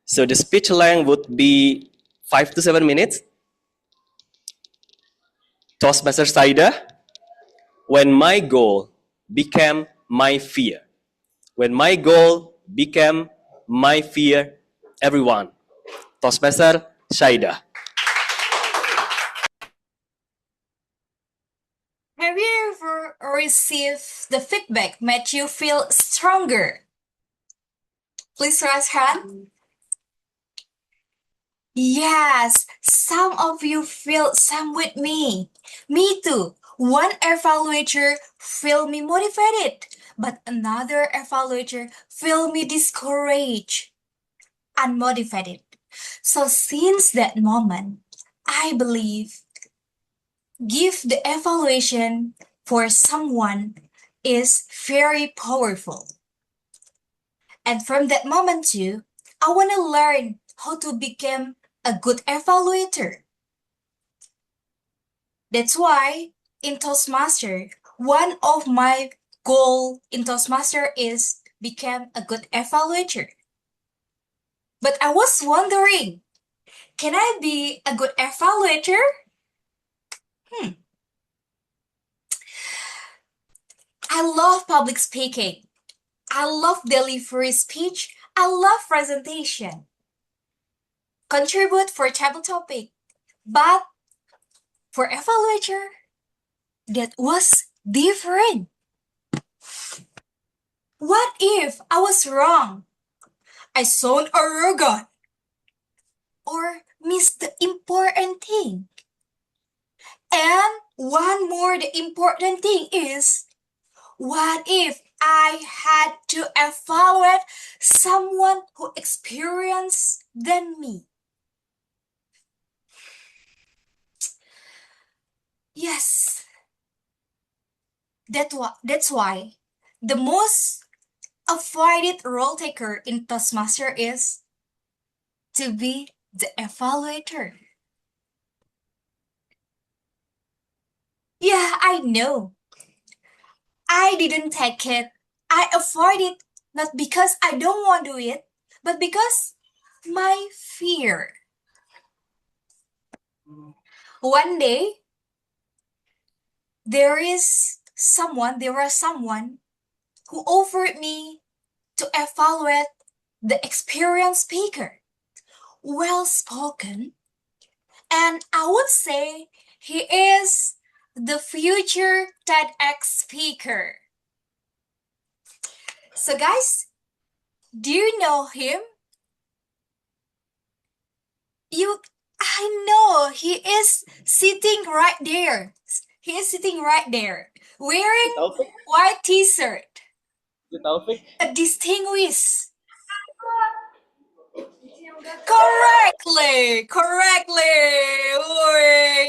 [SPEAKER 11] So the speech length would be 5 to 7 minutes. Toastmaster Saida, when my goal became my fear. When my goal became my fear, everyone. Toastmaster Saida.
[SPEAKER 12] Have you ever received the feedback made you feel stronger? Please raise hand. Yes, some of you feel same with me. Me too. One evaluator feel me motivated, but another evaluator feel me discouraged, unmotivated. So since that moment, I believe give the evaluation for someone is very powerful. And from that moment too, I want to learn how to become a good evaluator. That's why in Toastmaster, one of my goal in Toastmaster is become a good evaluator. But I was wondering, can I be a good evaluator? I love public speaking. I love delivery speech. I love presentation. Contribute for table topic. But for evaluator, that was different. What if I was wrong? I sound arrogant or missed the important thing. And one more the important thing is, what if I had to evaluate someone who experienced than me? Yes, that's why the most avoided role taker in Toastmaster is to be the evaluator. Yeah, I know. I didn't take it. I avoid it not because I don't want to do it, but because my fear. One day, there was someone who offered me to evaluate the experienced speaker. Well spoken, and I would say he is the future TEDx speaker. So, guys, do you know him? I know he is sitting right there. He is sitting right there, wearing white T-shirt. A distinguished. Correctly.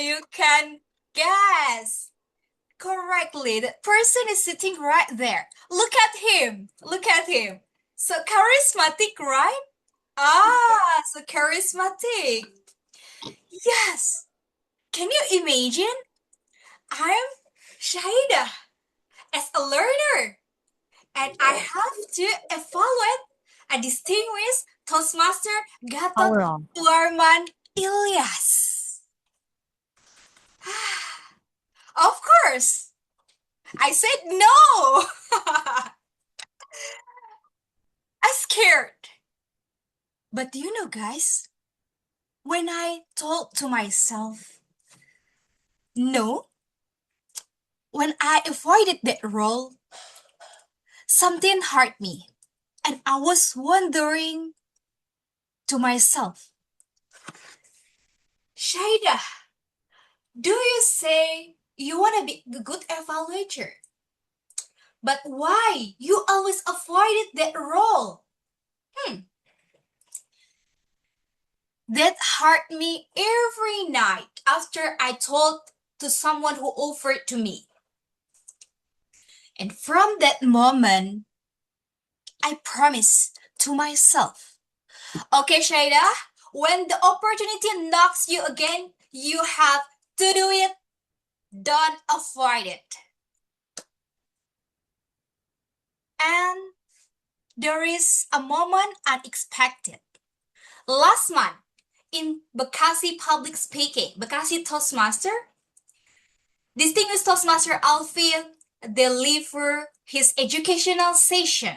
[SPEAKER 12] You can guess correctly. The person is sitting right there. Look at him. So charismatic, right? So charismatic. Yes. Can you imagine? I'm Shahida as a learner, and I have to evaluate a distinguished Toastmaster Gatot Tuarman Ilyas. Of course, I said no. I'm scared. But do you know, guys, when I told to myself no, when I avoided that role, something hurt me. And I was wondering to myself, Shaida, do you say you want to be a good evaluator? But why you always avoided that role? That hurt me every night after I told to someone who offered to me. And from that moment, I promised to myself, okay, Shaida, when the opportunity knocks you again, you have to do it. Don't avoid it. And there is a moment unexpected. Last month, in Bekasi Public Speaking, Bekasi Toastmaster, Distinguished Toastmaster Alvin deliver his educational session.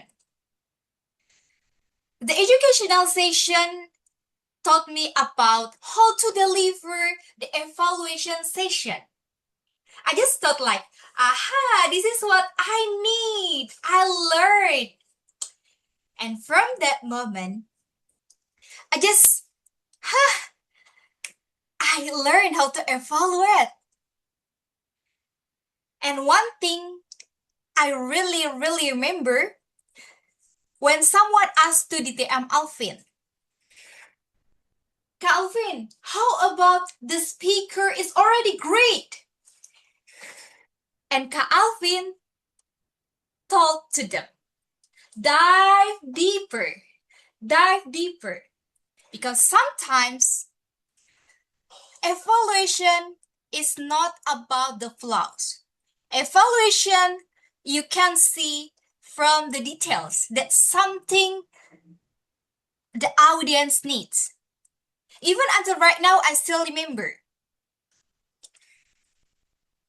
[SPEAKER 12] The educational session taught me about how to deliver the evaluation session. I just thought like, aha, this is what I need. I learned. And from that moment, I learned how to evaluate. And one thing I really remember when someone asked to DTM Alvin, Kak Alvin, how about the speaker is already great? And Kak Alvin told to them, dive deeper. Because sometimes evaluation is not about the flaws. Evaluation, you can see from the details that something the audience needs. Even until right now, I still remember.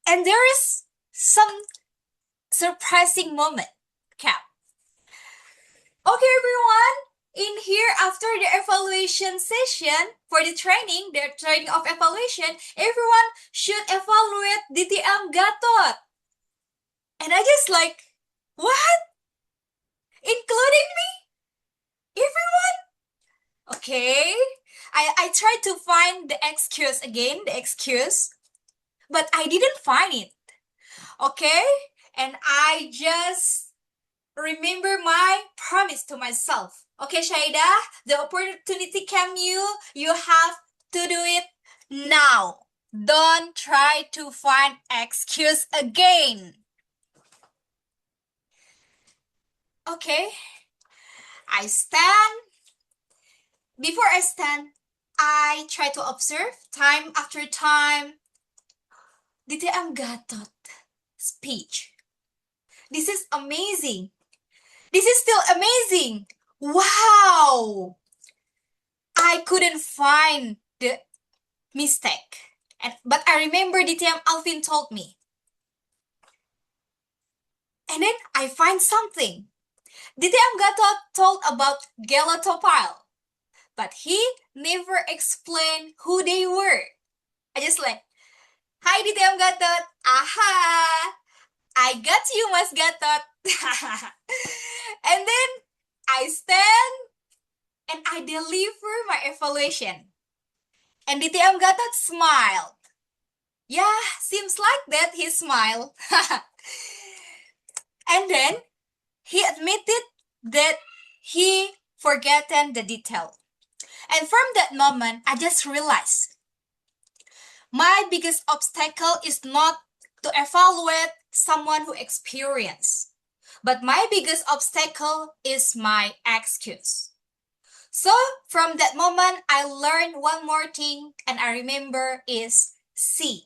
[SPEAKER 12] And there is some surprising moment, Cap. Okay, everyone, in here after the evaluation session for the training of evaluation, everyone should evaluate DTM Gatot. And I just like, what? Including me? Everyone? Okay. I tried to find the excuse again, but I didn't find it. Okay? And I just remember my promise to myself. Okay, Shaida, the opportunity came you have to do it now. Don't try to find excuse again. Okay, before I stand, I try to observe time after time DTM Gatot speech. This is amazing. This is still amazing. Wow! I couldn't find the mistake. But I remember DTM Alvin told me. And then I find something. DTM Gatot told about Galatopile, but he never explained who they were. I just like, hi DTM Gatot, aha! I got you, Mas Gatot. And then I stand and I deliver my evaluation. And DTM Gatot smiled. Yeah, seems like that he smiled. And then he admitted that he forgotten the detail. And from that moment, I just realized my biggest obstacle is not to evaluate someone who experienced, but my biggest obstacle is my excuse. So from that moment, I learned one more thing, and I remember is see.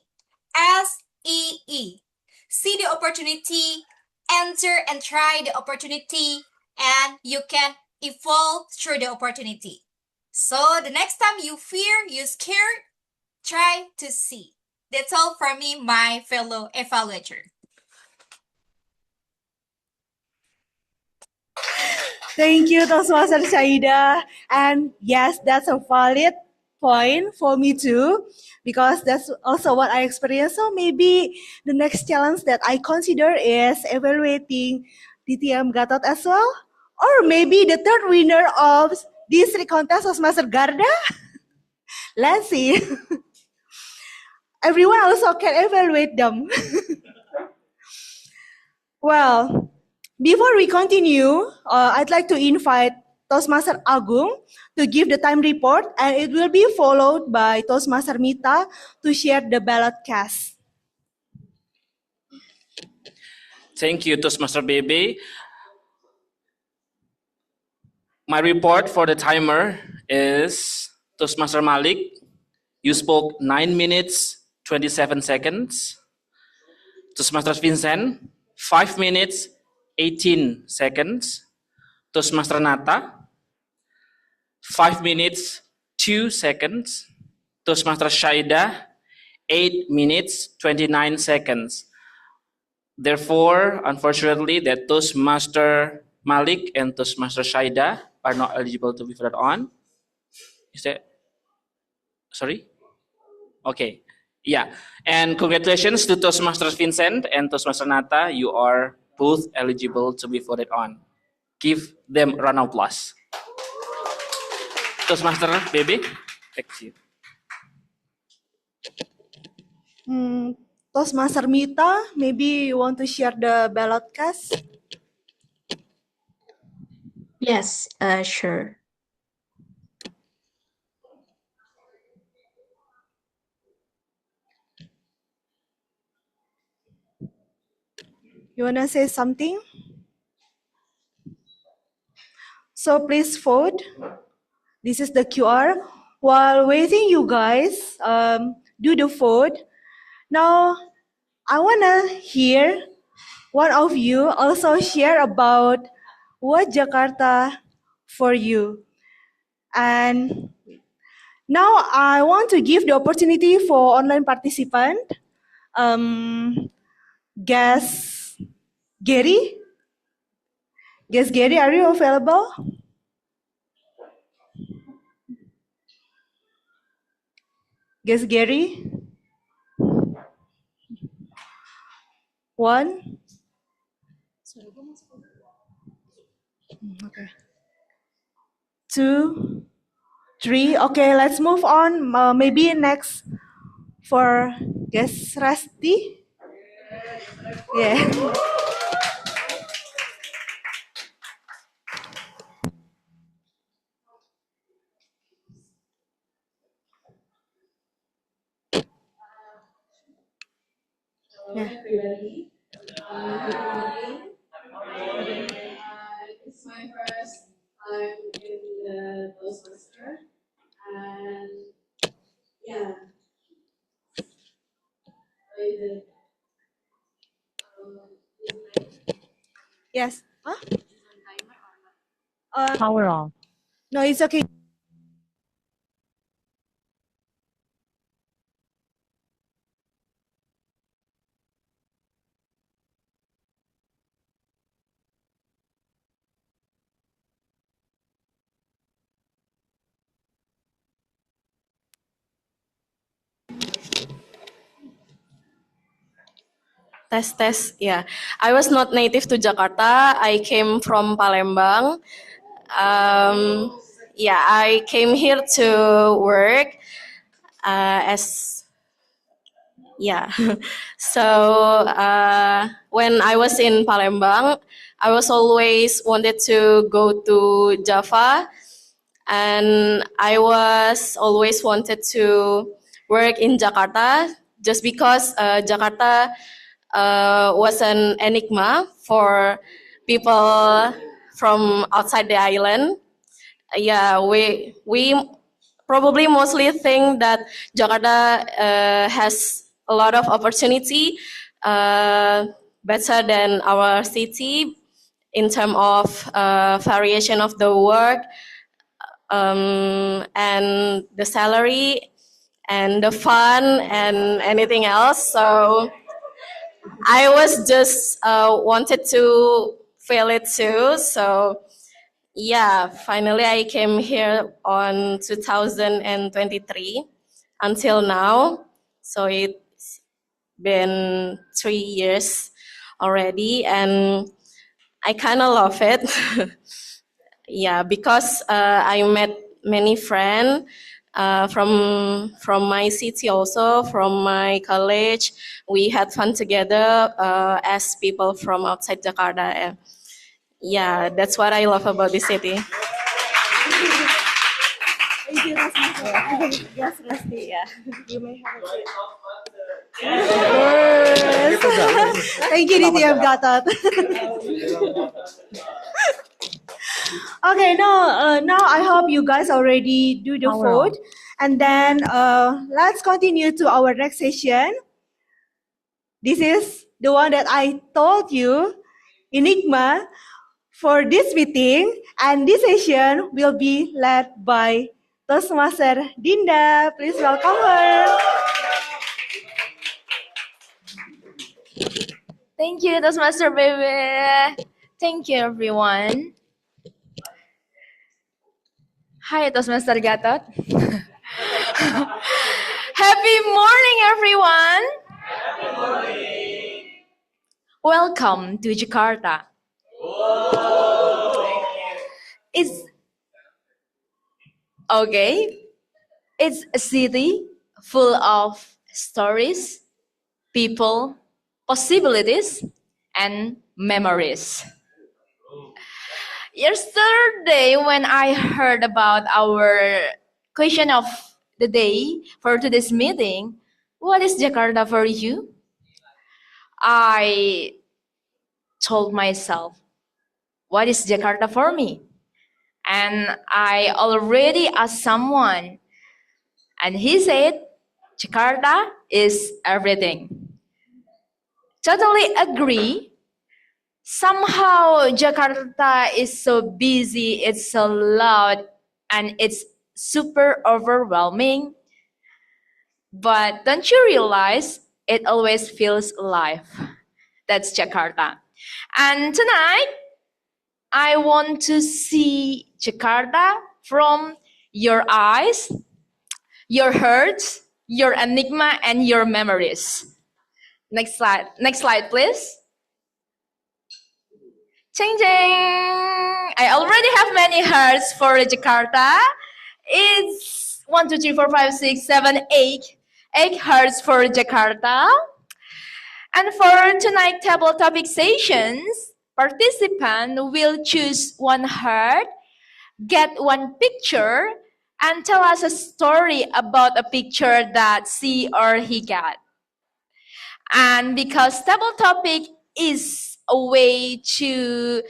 [SPEAKER 12] SEE. See the opportunity, enter and try the opportunity, and you can evolve through the opportunity. So the next time you fear, you scared, try to see. That's all from me, my fellow evaluator.
[SPEAKER 4] Thank you, Toastmaster Shaida. And yes, that's a valid point for me too, because that's also what I experienced. So maybe the next challenge that I consider is evaluating DTM Gatot as well. Or maybe the third winner of district contest was Master Garda. Let's see. Everyone also can evaluate them. Well, before we continue, I'd like to invite Toastmaster Agung to give the time report, and it will be followed by Toastmaster Mita to share the ballot cast.
[SPEAKER 7] Thank you, Toastmaster Baby. My report for the timer is Toastmaster Malik, you spoke 9 minutes, 27 seconds. Toastmaster Vincent, 5 minutes, 18 seconds. Toastmaster Nata, 5 minutes, 2 seconds. Toastmaster Shaida, 8 minutes 29 seconds. Therefore, unfortunately, that Toastmaster Malik and Toastmaster Shaida are not eligible to be voted on. Is that? Sorry? Okay. Yeah. And congratulations to Toastmasters Vincent and Toastmaster Nata. You are both eligible to be voted on. Give them a round of applause. Toastmaster Baby, thank you.
[SPEAKER 4] Toastmaster Mita, maybe you want to share the ballot cast?
[SPEAKER 3] Yes, sure.
[SPEAKER 4] You wanna say something? So please vote. This is the QR. While waiting, you guys do the vote. Now, I wanna hear one of you also share about what Jakarta for you. And now I want to give the opportunity for online participant. Guest Gary? Guest Gary, are you available? Guest Gary? One? Okay. Two, three. Okay, let's move on. Maybe next for guest Rasti. Yeah.
[SPEAKER 13] It's my first time in the Toastmaster, and yeah, I did.
[SPEAKER 4] Yes. Huh?
[SPEAKER 13] Power off.
[SPEAKER 4] No, it's okay.
[SPEAKER 9] Tes. Yeah, I was not native to Jakarta. I came from Palembang. Yeah, I came here to work as yeah. So when I was in Palembang, I was always wanted to go to Java, and I was always wanted to work in Jakarta just because Jakarta was an enigma for people from outside the island. Yeah, we probably mostly think that Jakarta has a lot of opportunity, better than our city in terms of variation of the work, and the salary and the fun and anything else. So I was just wanted to feel it too. So yeah, finally I came here on 2023 until now. So it's been 3 years already, and I kind of love it. Yeah, because I met many friends from my city, also from my college. We had fun together as people from outside Jakarta. And yeah, that's what I love about this city.
[SPEAKER 4] Thank you, Rasti. Yes, Rasti. Yeah, you may have a Yes. Thank you, Nitya Gatot. Okay, now I hope you guys already do the vote, and then let's continue to our next session. This is the one that I told you, enigma, for this meeting, and this session will be led by Toastmaster Dinda. Please welcome her.
[SPEAKER 14] Thank you, Toastmaster baby. Thank you, everyone. Hi, Toastmaster Gatot. Happy morning, everyone. Welcome to Jakarta. It's okay. It's a city full of stories, people, possibilities, and memories. Yesterday, when I heard about our question of the day for today's meeting, what is Jakarta for you? I told myself, what is Jakarta for me? And I already asked someone, and he said, Jakarta is everything. Totally agree. Somehow Jakarta is so busy, it's so loud, and it's super overwhelming. But don't you realize it always feels alive? That's Jakarta. And tonight, I want to see Jakarta from your eyes, your hearts, your enigma, and your memories. Next slide, please. Ching ching! I already have many hearts for Jakarta. It's 1, 2, 3, 4, 5, 6, 7, 8. 8 hearts for Jakarta. And for tonight table topic sessions, participant will choose one heart, get one picture, and tell us a story about a picture that she or he got. And because table topic is a way to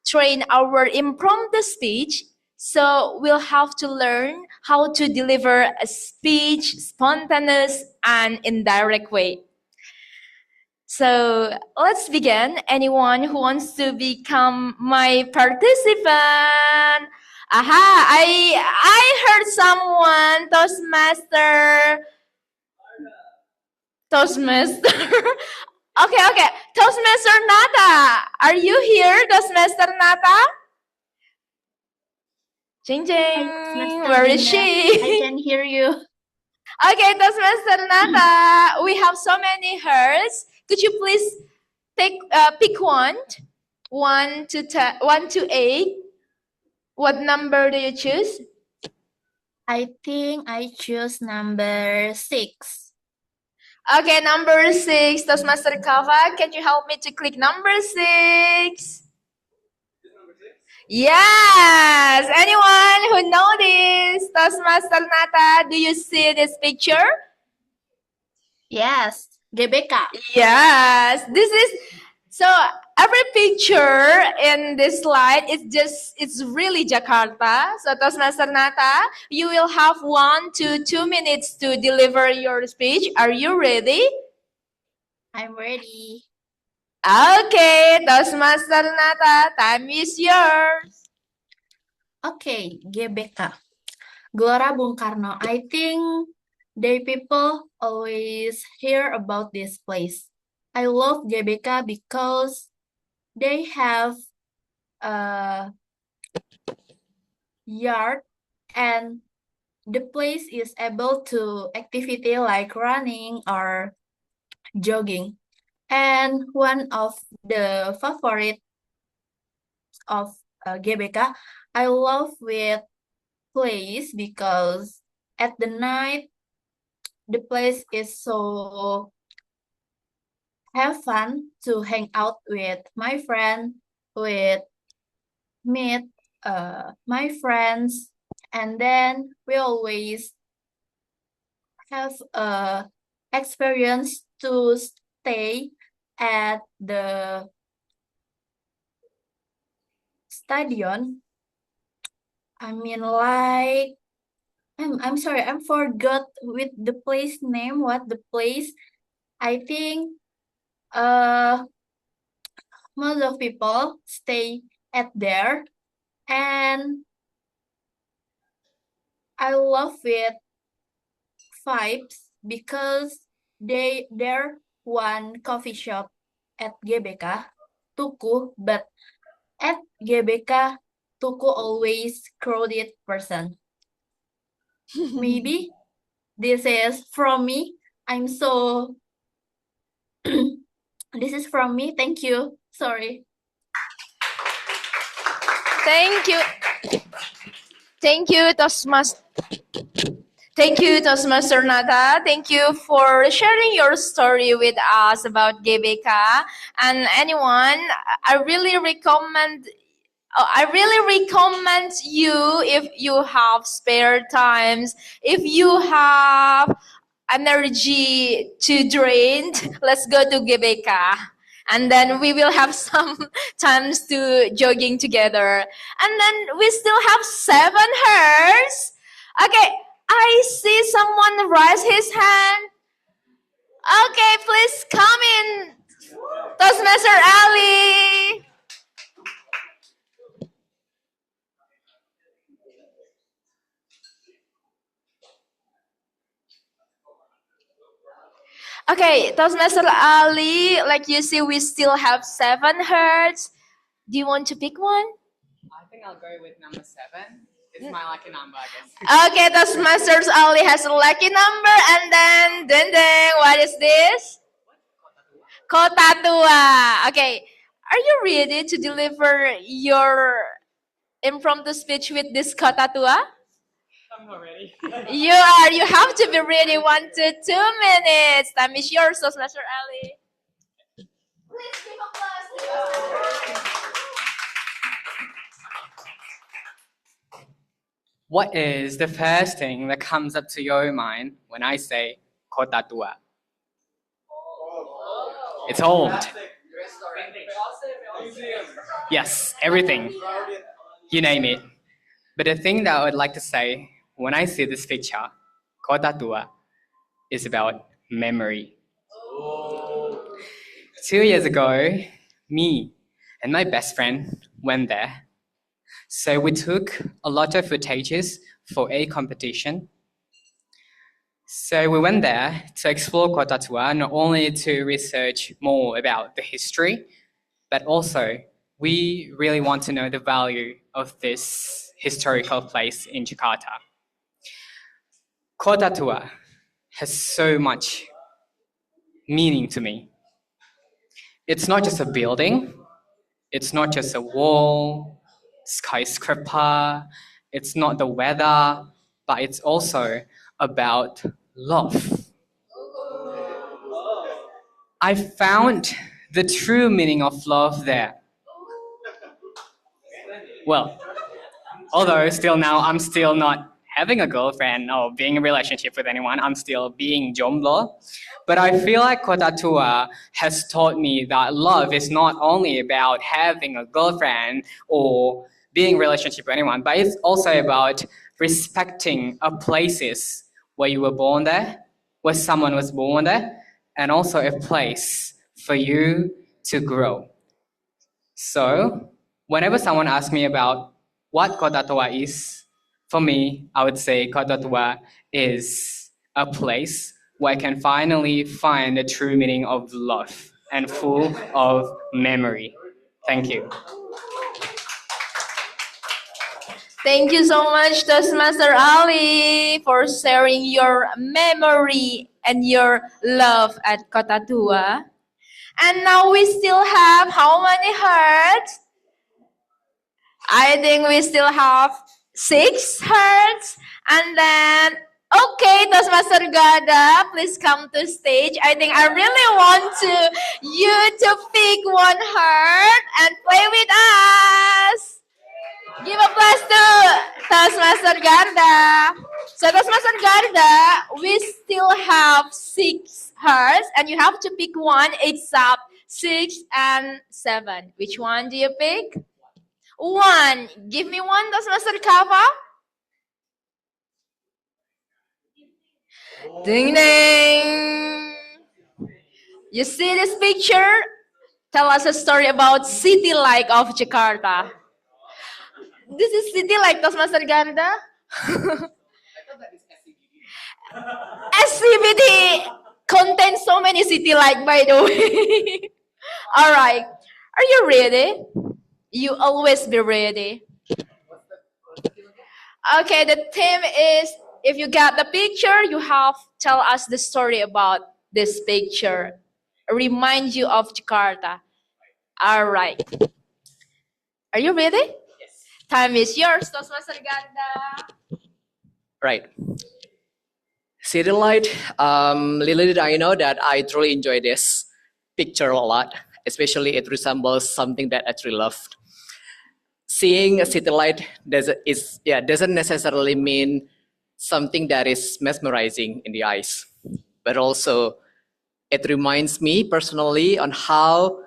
[SPEAKER 14] train our impromptu speech, so we'll have to learn how to deliver a speech spontaneous and indirect way. So let's begin. Anyone who wants to become my participant? Aha, I heard someone, Toastmaster. Okay. Toastmaster Nata. Are you here, Toastmaster Nata? Ching ching. Where is she?
[SPEAKER 3] I can hear you.
[SPEAKER 14] Okay, Toastmaster Nata. We have so many hearts. Could you please pick one? 1 to 10, 1 to 8. What number do you choose?
[SPEAKER 3] I think I choose number 6.
[SPEAKER 14] Okay, number 6. Toastmaster Kava, can you help me to click number 6? Yes! Anyone who know this? Toastmaster Nata, do you see this picture?
[SPEAKER 3] Yes, GBK.
[SPEAKER 14] Yes, this is so every picture in this slide it's really Jakarta. So Toastmaster Nata, you will have 1 to 2 minutes to deliver your speech. Are you ready?
[SPEAKER 3] I'm ready.
[SPEAKER 14] Okay, Toastmaster Nata, time is yours.
[SPEAKER 3] Okay, GBK. Gelora Bung Karno. I think the people always hear about this place. I love GBK because they have a yard and the place is able to activity like running or jogging. And one of the favorite of GBK, I love with place because at the night the place is so have fun to hang out with my friend, with meet my friends, and then we always have a experience to stay at the stadium. I mean, like I'm sorry, I forgot with the place name. What the place? I think most of people stay at there, and I love it vibes because there one coffee shop at GBK, Tuku, but at GBK, Tuku always crowded person. Maybe this is from me. I'm so. This is from me. Thank you. Sorry.
[SPEAKER 14] Thank you. Thank you, Thank you, Toastmaster Nata. Thank you for sharing your story with us about GBK. And anyone, I really recommend you, if you have spare times, if you have energy to drain, let's go to GBK. And then we will have some times to jogging together. And then we still have 7 hairs. Okay, I see someone raise his hand. Okay, please come in, Toastmaster Ali. Okay, Toastmaster Ali, like you see, we still have 7 hearts. Do you want to pick one?
[SPEAKER 5] I think I'll go with number 7. It's my lucky number, I guess.
[SPEAKER 14] Okay, Toastmasters Ali has a lucky number, and then, what is this? Kota Tua. Okay, are you ready to deliver your impromptu speech with this Kota Tua?
[SPEAKER 5] I'm not ready.
[SPEAKER 14] You are. You have to be ready. 1 to 2 minutes. Time is yours, Toastmaster Ali. Please give applause to
[SPEAKER 5] What is the first thing that comes up to your mind when I say Kota Tua? It's old. Yes, everything. You name it. But the thing that I would like to say when I see this picture, Kota Tua, is about memory. 2 years ago, me and my best friend went there. So we took a lot of footages for a competition. So we went there to explore Kota Tua, not only to research more about the history, but also we really want to know the value of this historical place in Jakarta. Kota Tua has so much meaning to me. It's not just a building, it's not just a wall, skyscraper, it's not the weather, but it's also about love. I found the true meaning of love there. Well, although still now I'm still not having a girlfriend or being in a relationship with anyone, I'm still being jomblo. But I feel like Kota Tua has taught me that love is not only about having a girlfriend or being in a relationship with anyone, but it's also about respecting a places where you were born there, where someone was born there, and also a place for you to grow. So whenever someone asks me about what Kota Tua is, for me, I would say Kota Tua is a place where I can finally find the true meaning of love and full of memory. Thank you.
[SPEAKER 14] Thank you so much, Toastmaster Ali, for sharing your memory and your love at Kota Tua. And now we still have how many hearts? I think we still have 6 hearts. And then, okay, Toastmaster Gada, please come to stage. I think I really want you to pick 1 heart and play with us. Give applause to Toastmaster Garda. So Toastmaster Garda, we still have 6 hearts and you have to pick 1 except 6 and 7. Which one do you pick? 1. Give me 1, Toastmaster Kava. Ding ding. You see this picture? Tell us a story about city like of Jakarta. This is city like Toastmaster Garda. SCBD contains so many city like, by the way. All right. Are you ready? You always be ready. Okay, the theme is if you got the picture, you have tell us the story about this picture. Remind you of Jakarta. All right. Are you ready? Yes. Time is yours, Toastmaster Ganda.
[SPEAKER 11] Right. City light. Little did I know that I truly enjoy this picture a lot. Especially, it resembles something that I truly loved. Seeing a city light doesn't necessarily mean something that is mesmerizing in the eyes, but also it reminds me personally on how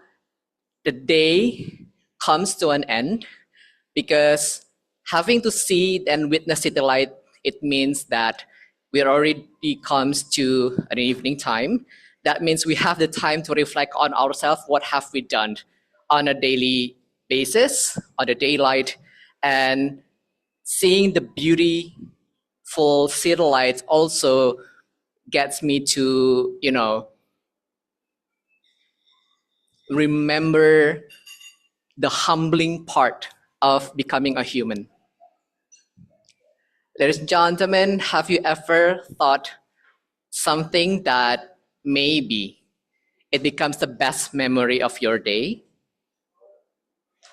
[SPEAKER 11] the day comes to an end, because having to see and witness city light, it means that we're already comes to an evening time. That means we have the time to reflect on ourselves. What have we done on a daily basis, on the daylight, and seeing the beautiful city lights also gets me to, remember the humbling part of becoming a human. Ladies and gentlemen, have you ever thought something that maybe it becomes the best memory of your day?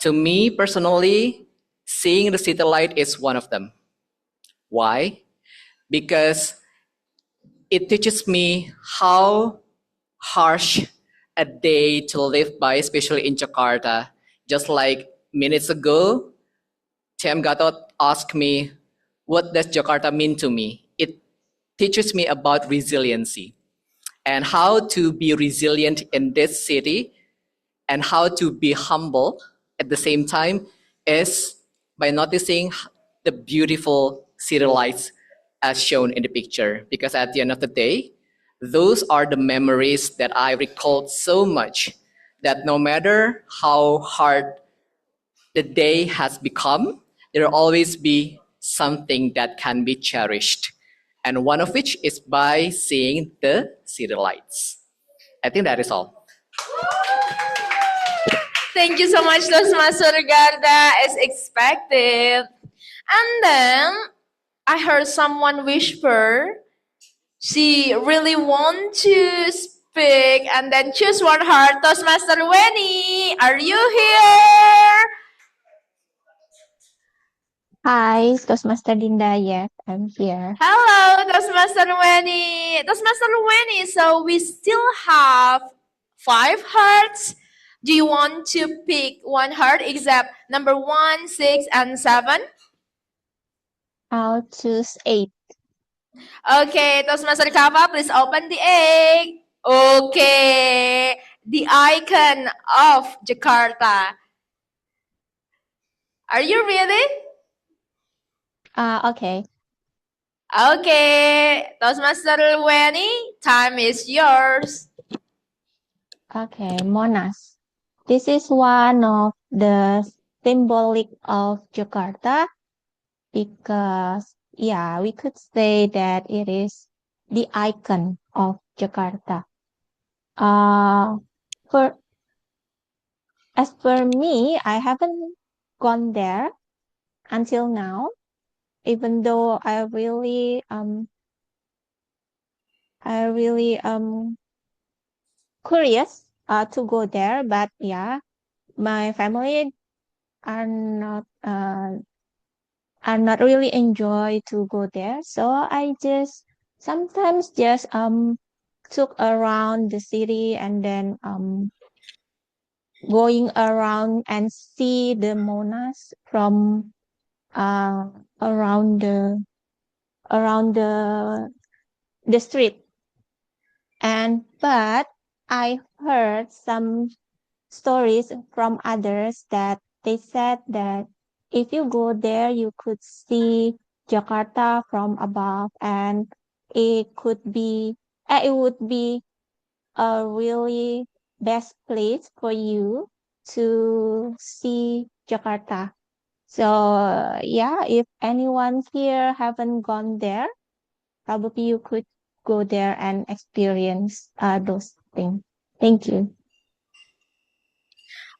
[SPEAKER 11] To me personally, seeing the city light is one of them. Why? Because it teaches me how harsh a day to live by, especially in Jakarta. Just like minutes ago, Tim Gatot asked me, what does Jakarta mean to me? It teaches me about resiliency and how to be resilient in this city, and how to be humble at the same time is by noticing the beautiful city lights as shown in the picture. Because at the end of the day, those are the memories that I recalled so much that no matter how hard the day has become, there will always be something that can be cherished. And one of which is by seeing the city lights. I think that is all.
[SPEAKER 14] Thank you so much, Toastmaster Garda, as expected. And then I heard someone whisper, she really want to speak, and then choose one heart. Toastmaster Weni, are you here?
[SPEAKER 15] Hi, Toastmaster Dinda. Yes, I'm here.
[SPEAKER 14] Hello, Toastmaster Weni. Toastmaster Weni, so we still have 5 hearts. Do you want to pick one heart except number 1, 6, and 7?
[SPEAKER 15] I'll choose 8.
[SPEAKER 14] Okay, Toastmaster Kava, please open the egg. Okay, the icon of Jakarta. Are you ready?
[SPEAKER 15] Okay.
[SPEAKER 14] Okay, Toastmaster Weni, time is yours.
[SPEAKER 15] Okay, Monas. This is one of the symbolic of Jakarta because, yeah, we could say that it is the icon of Jakarta. For as for me, I haven't gone there until now, even though I really curious to go there, but yeah, my family are not uh, are not really enjoy to go there, so I just sometimes just took around the city and then going around and see the monas from uh around the around the street. And but I heard some stories from others that they said that if you go there, you could see Jakarta from above, and it would be a really best place for you to see Jakarta. So yeah, if anyone here haven't gone there, probably you could go there and experience those things. Thank you.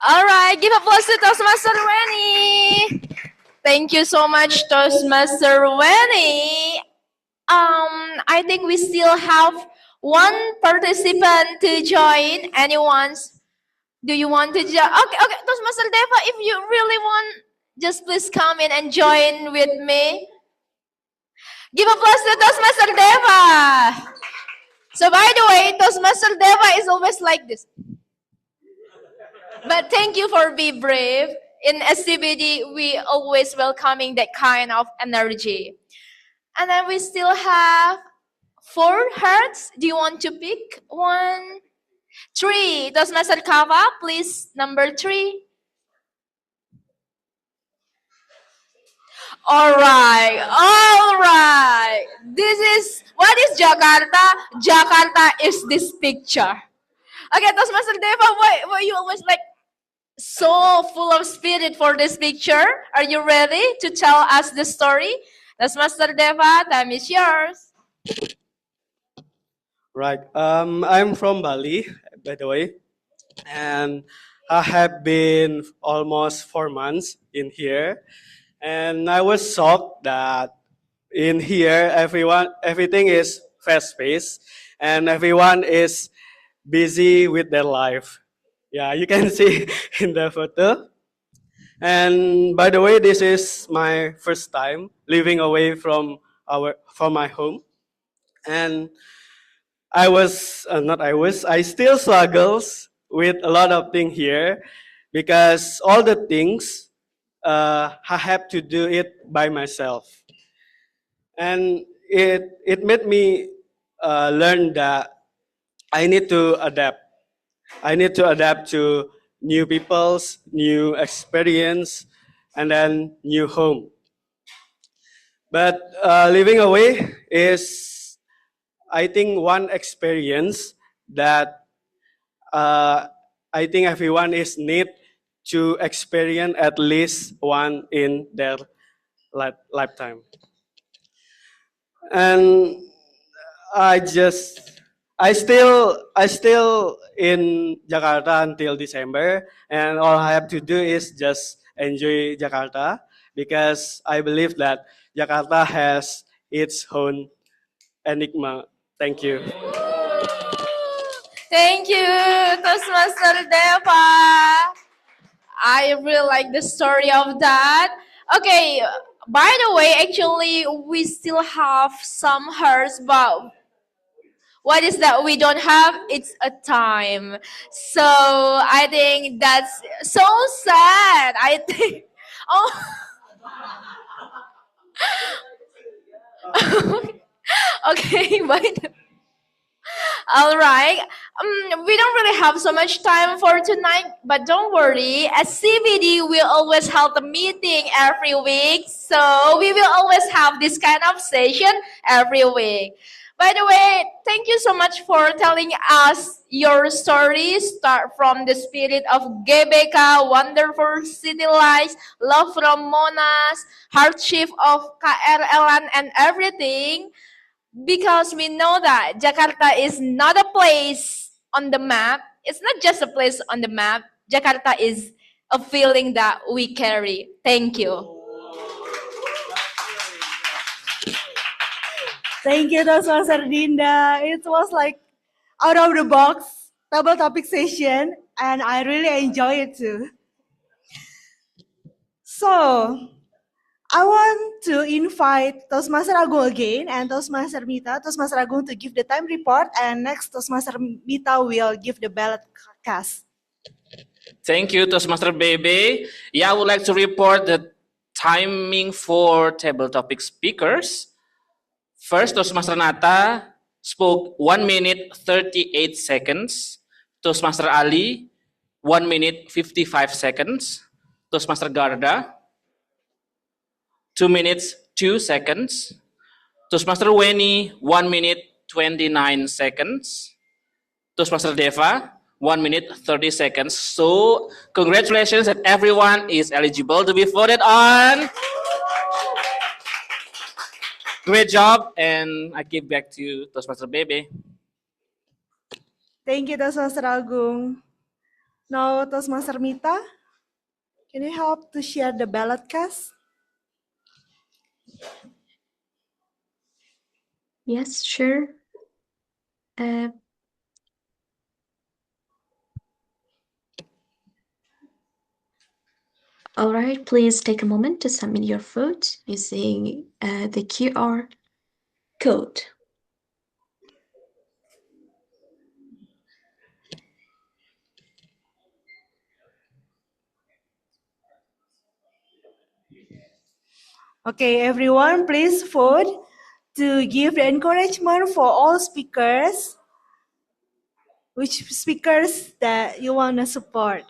[SPEAKER 14] All right, give applause to Toastmaster Wenny. Thank you so much, Toastmaster Wenny. I think we still have one participant to join. Anyone's? Do you want to join? Okay, okay, Toastmaster Deva, if you really want, just please come in and join with me. Give applause to Toastmaster Deva. So by the way, Toastmaster Deva is always like this. But thank you for being brave. In SCBD, we always welcoming that kind of energy. And then we still have 4 hearts. Do you want to pick 1? 3. Toastmaster Kava, please, number 3. All right. This is, what is Jakarta? Jakarta is this picture. Okay, Toastmaster Deva, why you always like so full of spirit for this picture? Are you ready to tell us the story? Toastmaster Deva, time is yours.
[SPEAKER 16] Right. I'm from Bali, by the way, and I have been almost 4 months in here, and I was shocked that in here everything is fast-paced, and everyone is busy with their life. Yeah, you can see in the photo. And by the way, this is my first time living away from my home, and I still struggles with a lot of things here because all the things I have to do it by myself, and it made me learn that I need to adapt. I need to adapt to new people's new experience and then new home. But living away is, I think, one experience that I think everyone is need to experience at least one in their lifetime. And I still in Jakarta until December, and all I have to do is just enjoy Jakarta because I believe that Jakarta has its own enigma. Thank you.
[SPEAKER 14] Thank you, Toastmaster Deva. I really like the story of that. Okay, by the way, actually, we still have some hearts, but what is that we don't have? It's a time. So I think that's so sad. I think. Oh. Okay, but all right. We don't really have so much time for tonight, but don't worry. At CBD, we always have the meeting every week, so we will always have this kind of session every week. By the way, thank you so much for telling us your stories. Start from the spirit of GBK, wonderful city lights, love from Monas, hardship of KRLan, and everything. Because we know that Jakarta is not a place on the map. It's not just a place on the map. Jakarta is a feeling that we carry. Thank you.
[SPEAKER 4] Thank you, Toastmaster Dinda. It was like out of the box double topic session, and I really enjoy it too. So, I want to invite Toastmaster Agung again and Toastmaster Mita. Toastmaster Agung to give the time report, and next Toastmaster Mita will give the ballot cast.
[SPEAKER 7] Thank you, Toastmaster Bebe. Yeah, I would like to report the timing for table topic speakers. First, Toastmaster Nata spoke 1 minute 38 seconds. Toastmaster Ali, 1 minute 55 seconds. Toastmaster Garda, 2 minutes 2 seconds. Toastmaster Weni, 1 minute 29 seconds. Toastmaster Deva, 1 minute 30 seconds. So congratulations that everyone is eligible to be voted on. Great job, and I give back to you, Toastmaster Bebe.
[SPEAKER 4] Thank you, Toastmaster Agung. Now, Toastmaster Mita, can you help to share the ballot cast?
[SPEAKER 17] Yes, sure. All right, please take a moment to submit your vote using the QR code.
[SPEAKER 4] Okay, everyone, please vote to give the encouragement for all speakers. Which speakers that you want to support?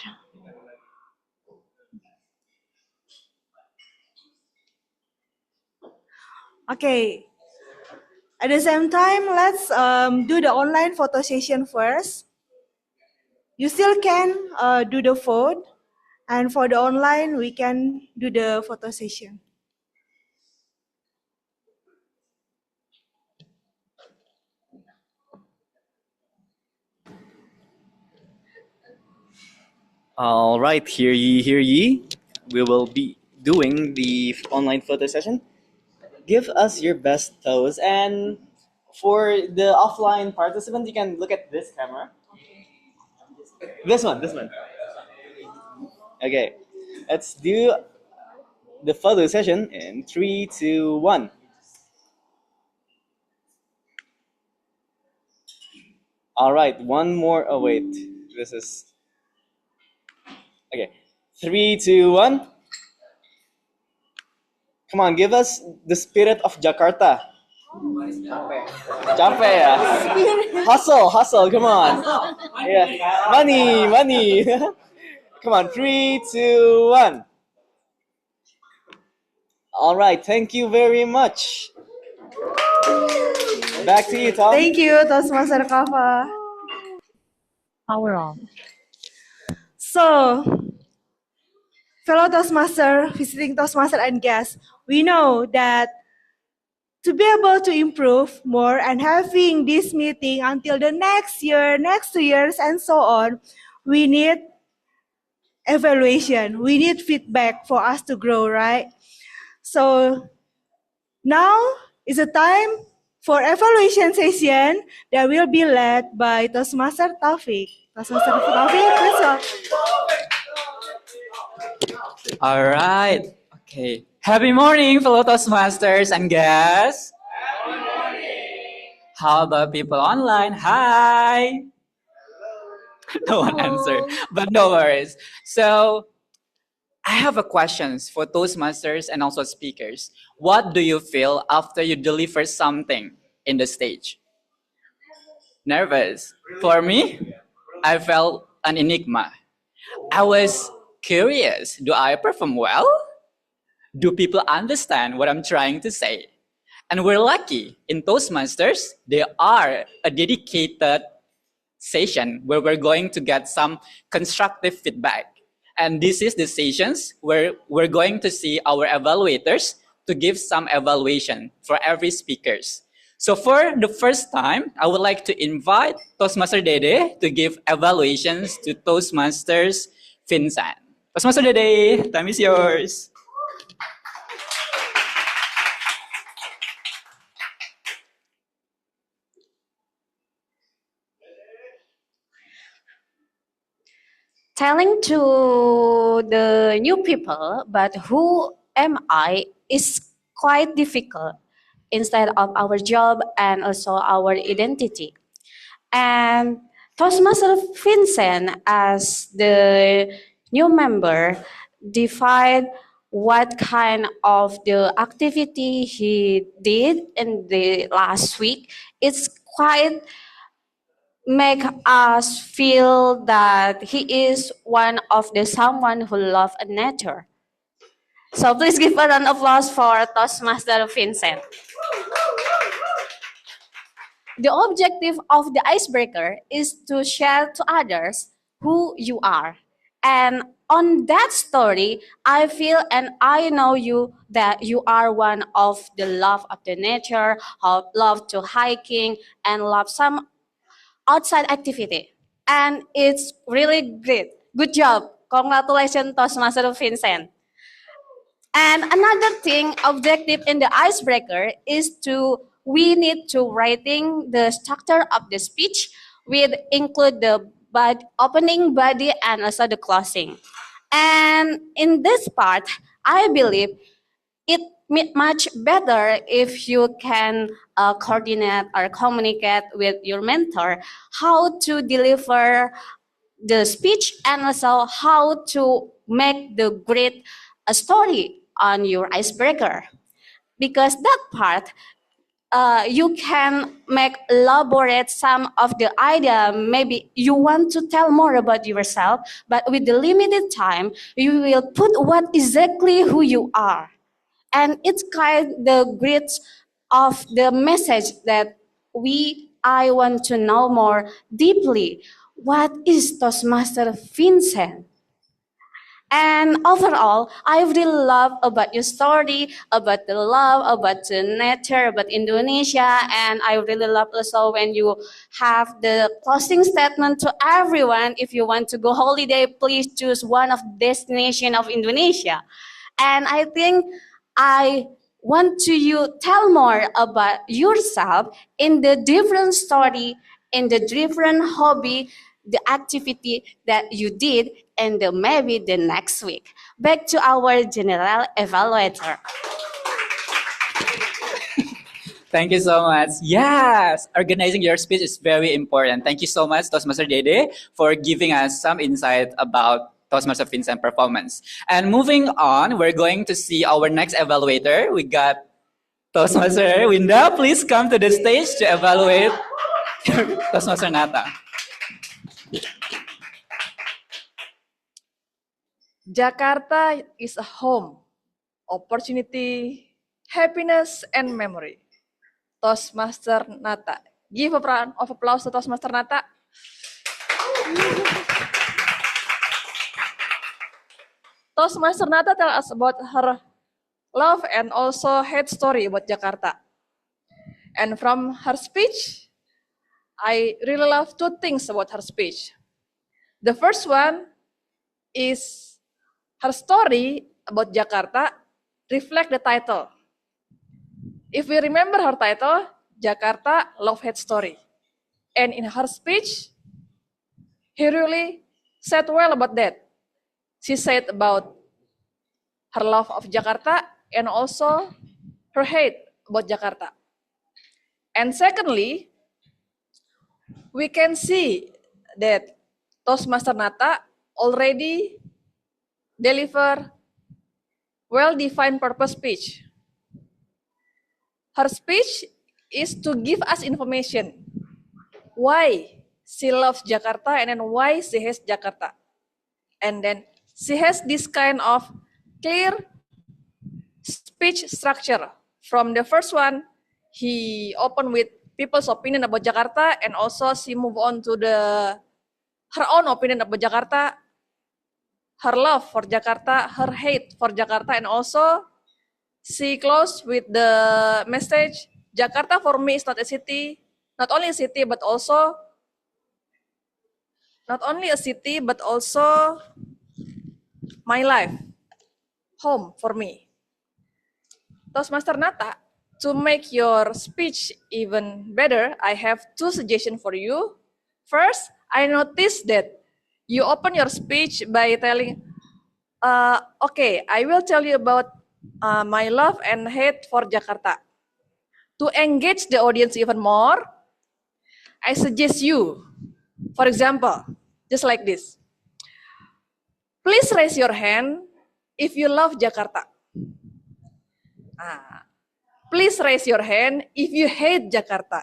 [SPEAKER 4] Okay. At the same time, let's do the online photo session first. You still can do the vote, and for the online, we can do the photo session.
[SPEAKER 18] All right, hear ye, hear ye. We will be doing the online photo session. Give us your best pose, and for the offline participant, you can look at this camera. This one, this one. Okay, let's do the photo session in 3, 2, 1. All right, one more. Oh wait, this is okay. 3, 2, 1. Come on, give us the spirit of Jakarta. Capek ya. Hustle, hustle. Come on. Yeah. Money, money. Come on. 3, 2, 1. All right. Thank you very much. Back to you, Tom.
[SPEAKER 4] Thank you, Toastmaster Kava.
[SPEAKER 15] Power on.
[SPEAKER 4] So, fellow Toastmaster, visiting Toastmaster and guests, we know that to be able to improve more and having this meeting until the next year, next 2 years, and so on, we need evaluation. We need feedback for us to grow, right? So now is the time for evaluation session that will be led by Toastmaster Taufik. Toastmaster Taufik, please welcome.
[SPEAKER 19] All right. Okay. Happy morning, fellow Toastmasters and guests. How about people online? Hi. No one answered, but no worries. So I have a questions for Toastmasters and also speakers. What do you feel after you deliver something in the stage? Nervous. For me, I felt an enigma. I was curious. Do I perform well? Do people understand what I'm trying to say? And we're lucky in Toastmasters, they are a dedicated session where we're going to get some constructive feedback. And this is the sessions where we're going to see our evaluators to give some evaluation for every speakers. So for the first time, I would like to invite Toastmaster Dede to give evaluations to Toastmasters Vincent. Toastmaster Dede, time is yours.
[SPEAKER 9] Telling to the new people, but who am I is quite difficult instead of our job and also our identity. And Toastmaster Vincent, as the new member, define what kind of the activity he did in the last week. It's quite make us feel that he is one of the someone who love nature. So please give a round of applause for Toastmaster Vincent. The objective of the icebreaker is to share to others who you are. And on that story, I feel and I know you that you are one of the love of the nature, of love to hiking, and love some outside activity. And it's really great Good job. Congratulations, Toastmaster Vincent. And another thing, objective in the icebreaker is we need to writing the structure of the speech with include the opening body and also the closing. And in this part, I believe it much better if you can coordinate or communicate with your mentor how to deliver the speech and also how to make the great story on your icebreaker, because that part you can make elaborate some of the idea. Maybe you want to tell more about yourself, but with the limited time you will put what exactly who you are, and it's kind the great of the message that I want to know more deeply what is Toastmaster Vincent. And overall, I really love about your story, about the love, about the nature, about Indonesia, and I really love also when you have the closing statement to everyone. If you want to go holiday, please choose one of destination of Indonesia. And I think I want to you tell more about yourself in the different story, in the different hobby, the activity that you did, and maybe the next week. Back to our general evaluator.
[SPEAKER 19] Thank you so much. Yes, organizing your speech is very important. Thank you so much, Toastmaster Dede, for giving us some insight about Toastmaster Vincent performance. And moving on, we're going to see our next evaluator. We got Toastmaster Winda. Please come to the stage to evaluate Toastmaster Nata.
[SPEAKER 10] Jakarta is a home, opportunity, happiness, and memory. Toastmaster Nata. Give a round of applause to Toastmaster Nata. Toastmaster Nata tell us about her love and also hate story about Jakarta. And from her speech, I really love two things about her speech. The first one is her story about Jakarta reflect the title. If we remember her title, Jakarta Love-Hate Story. And in her speech, he really said well about that. She said about her love of Jakarta and also her hate about Jakarta. And secondly, we can see that Toastmaster Nata already deliver well-defined purpose speech. Her speech is to give us information why she loves Jakarta and then why she hates Jakarta. And then she has this kind of clear speech structure. From the first one, he opened with people's opinion about Jakarta, and also she move on to her own opinion about Jakarta, her love for Jakarta, her hate for Jakarta, and also she closed with the message, Jakarta for me is not a city, not only a city, but also my life, home for me. Toastmaster Nata, to make your speech even better, I have two suggestions for you. First, I noticed that you open your speech by telling, okay, I will tell you about my love and hate for Jakarta. To engage the audience even more, I suggest you, for example, just like this. Please raise your hand if you love Jakarta. Please raise your hand if you hate Jakarta.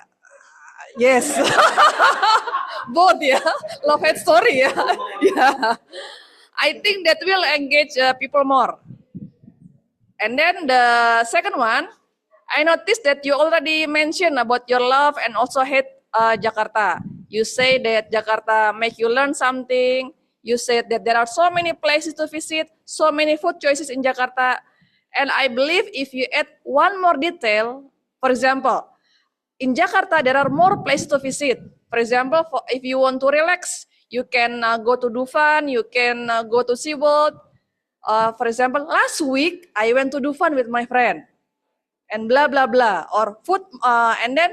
[SPEAKER 10] Yes. Both, yeah. Love-hate story, yeah. Yeah. I think that will engage people more. And then the second one, I noticed that you already mentioned about your love and also hate Jakarta. You say that Jakarta make you learn something. You said that there are so many places to visit, so many food choices in Jakarta. And I believe if you add one more detail, for example, in Jakarta there are more places to visit. For example, if you want to relax, You can go to Dufan, you can go to SeaWorld. For example, last week I went to Dufan with my friend, and blah blah blah. Or food, and then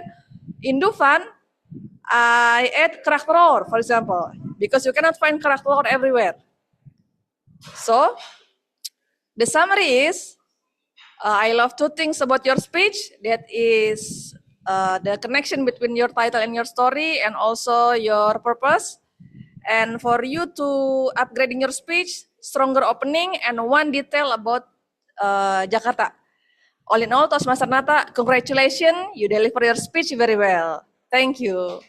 [SPEAKER 10] in Dufan I ate kerak telur, for example, because you cannot find kerak telur everywhere. So the summary is, I love two things about your speech. That is the connection between your title and your story, and also your purpose. And for you to upgrading your speech, stronger opening, and one detail about Jakarta. All in all, Toastmaster Nata, congratulations, you deliver your speech very well. Thank you.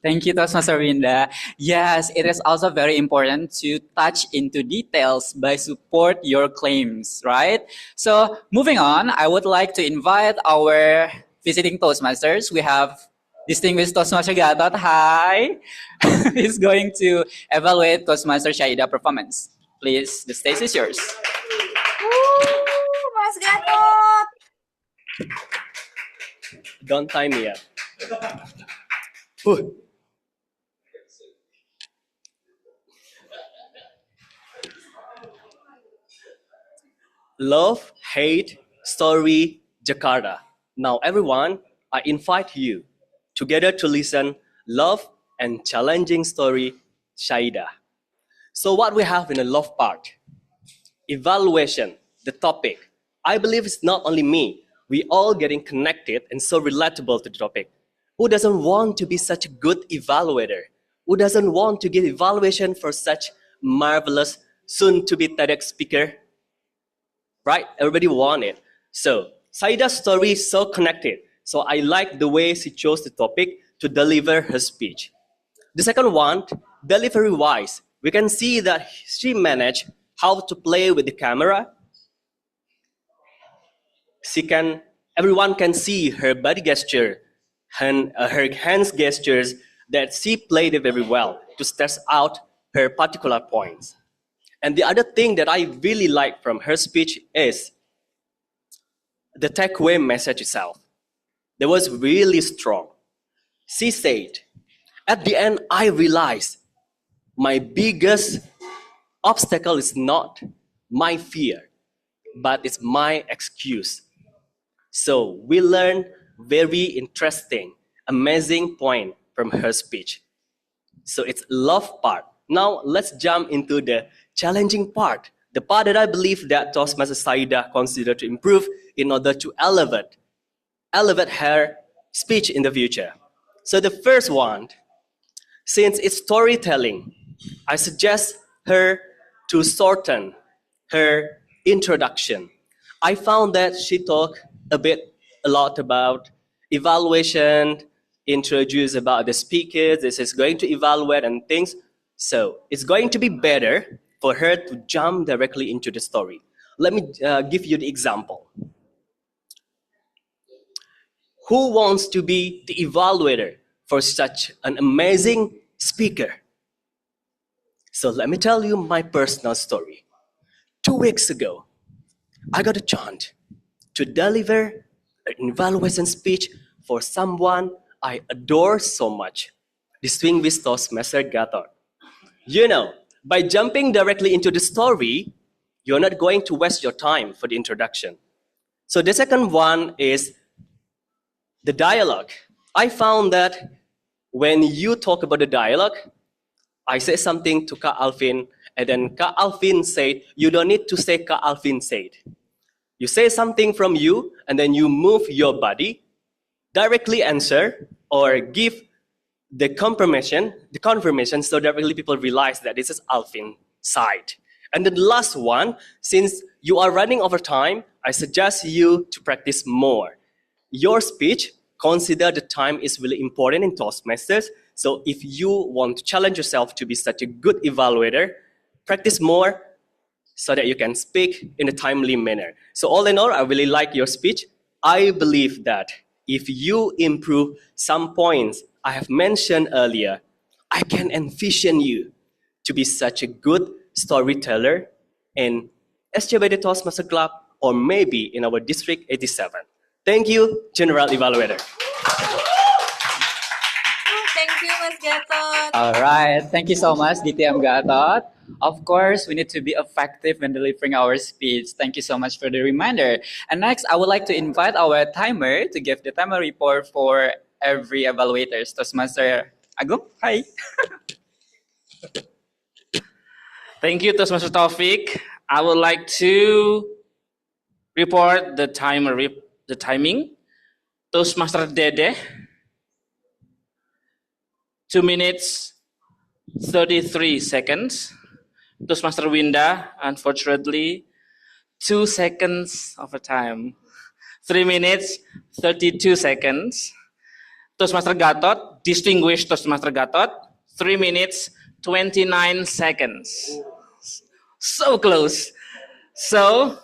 [SPEAKER 19] Thank you, Toastmaster Winda. Yes, it is also very important to touch into details by support your claims, right? So moving on, I would like to invite our visiting Toastmasters. We have distinguished Toastmaster Gatot. Hi. He's going to evaluate Toastmaster Shaida performance. Please, the stage is yours.
[SPEAKER 12] Mas Gatot.
[SPEAKER 11] Don't time me up. Love, hate, story, Jakarta. Now everyone, I invite you together to listen love and challenging story, Shaida. So what we have in the love part, evaluation, the topic. I believe it's not only me, we all getting connected and so relatable to the topic. Who doesn't want to be such a good evaluator? Who doesn't want to give evaluation for such marvelous soon-to-be TEDx speaker? Right? Everybody want it. So Saida's story is so connected. So I like the way she chose the topic to deliver her speech. The second one, delivery-wise, we can see that she managed how to play with the camera. Everyone can see her body gesture and her hands gestures that she played it very well to stress out her particular points. And the other thing that I really like from her speech is the takeaway message itself. That was really strong. She said, at the end, I realized my biggest obstacle is not my fear, but it's my excuse. So we learned very interesting, amazing point from her speech. So it's love part. Now let's jump into the challenging part, the part that I believe that Toastmaster Saida considered to improve in order to elevate her speech in the future. So the first one, since it's storytelling, I suggest her to shorten her introduction. I found that she talked a lot about evaluation, introduce about the speakers, this is going to evaluate and things. So it's going to be better for her to jump directly into the story. Let me give you the example. Who wants to be the evaluator for such an amazing speaker? So let me tell you my personal story. 2 weeks ago, I got a chance to deliver an evaluation speech for someone I adore so much, distinguished Toastmaster Gatot. You know, by jumping directly into the story, you're not going to waste your time for the introduction. So the second one is the dialogue. I found that when you talk about the dialogue, I say something to Kak Alvin, and then Kak Alvin said, you don't need to say Kak Alvin said. You say something from you, and then you move your body, directly answer, or give the confirmation so directly people realize that this is Alvin's side. And then the last one, since you are running over time, I suggest you to practice more. Your speech, consider the time is really important in Toastmasters. So if you want to challenge yourself to be such a good evaluator, practice more so that you can speak in a timely manner. So all in all, I really like your speech. I believe that if you improve some points I have mentioned earlier, I can envision you to be such a good storyteller in SCBD Toastmaster Club or maybe in our District 87. Thank you, General Evaluator.
[SPEAKER 12] Gatot.
[SPEAKER 19] All right. Thank you so much, DTM Gatot. Of course, we need to be effective when delivering our speech. Thank you so much for the reminder. And next, I would like to invite our timer to give the timer report for every evaluators. Toastmaster Agung, hi.
[SPEAKER 7] Thank you, Toastmaster Taufik. I would like to report the the timing. Toastmaster Dede, 2 minutes 33 seconds. Toastmaster Winda, unfortunately, 2 seconds of a time. 3 minutes 32 seconds. Toastmaster Gatot, distinguished Toastmaster Gatot, 3 minutes 29 seconds. So close. So,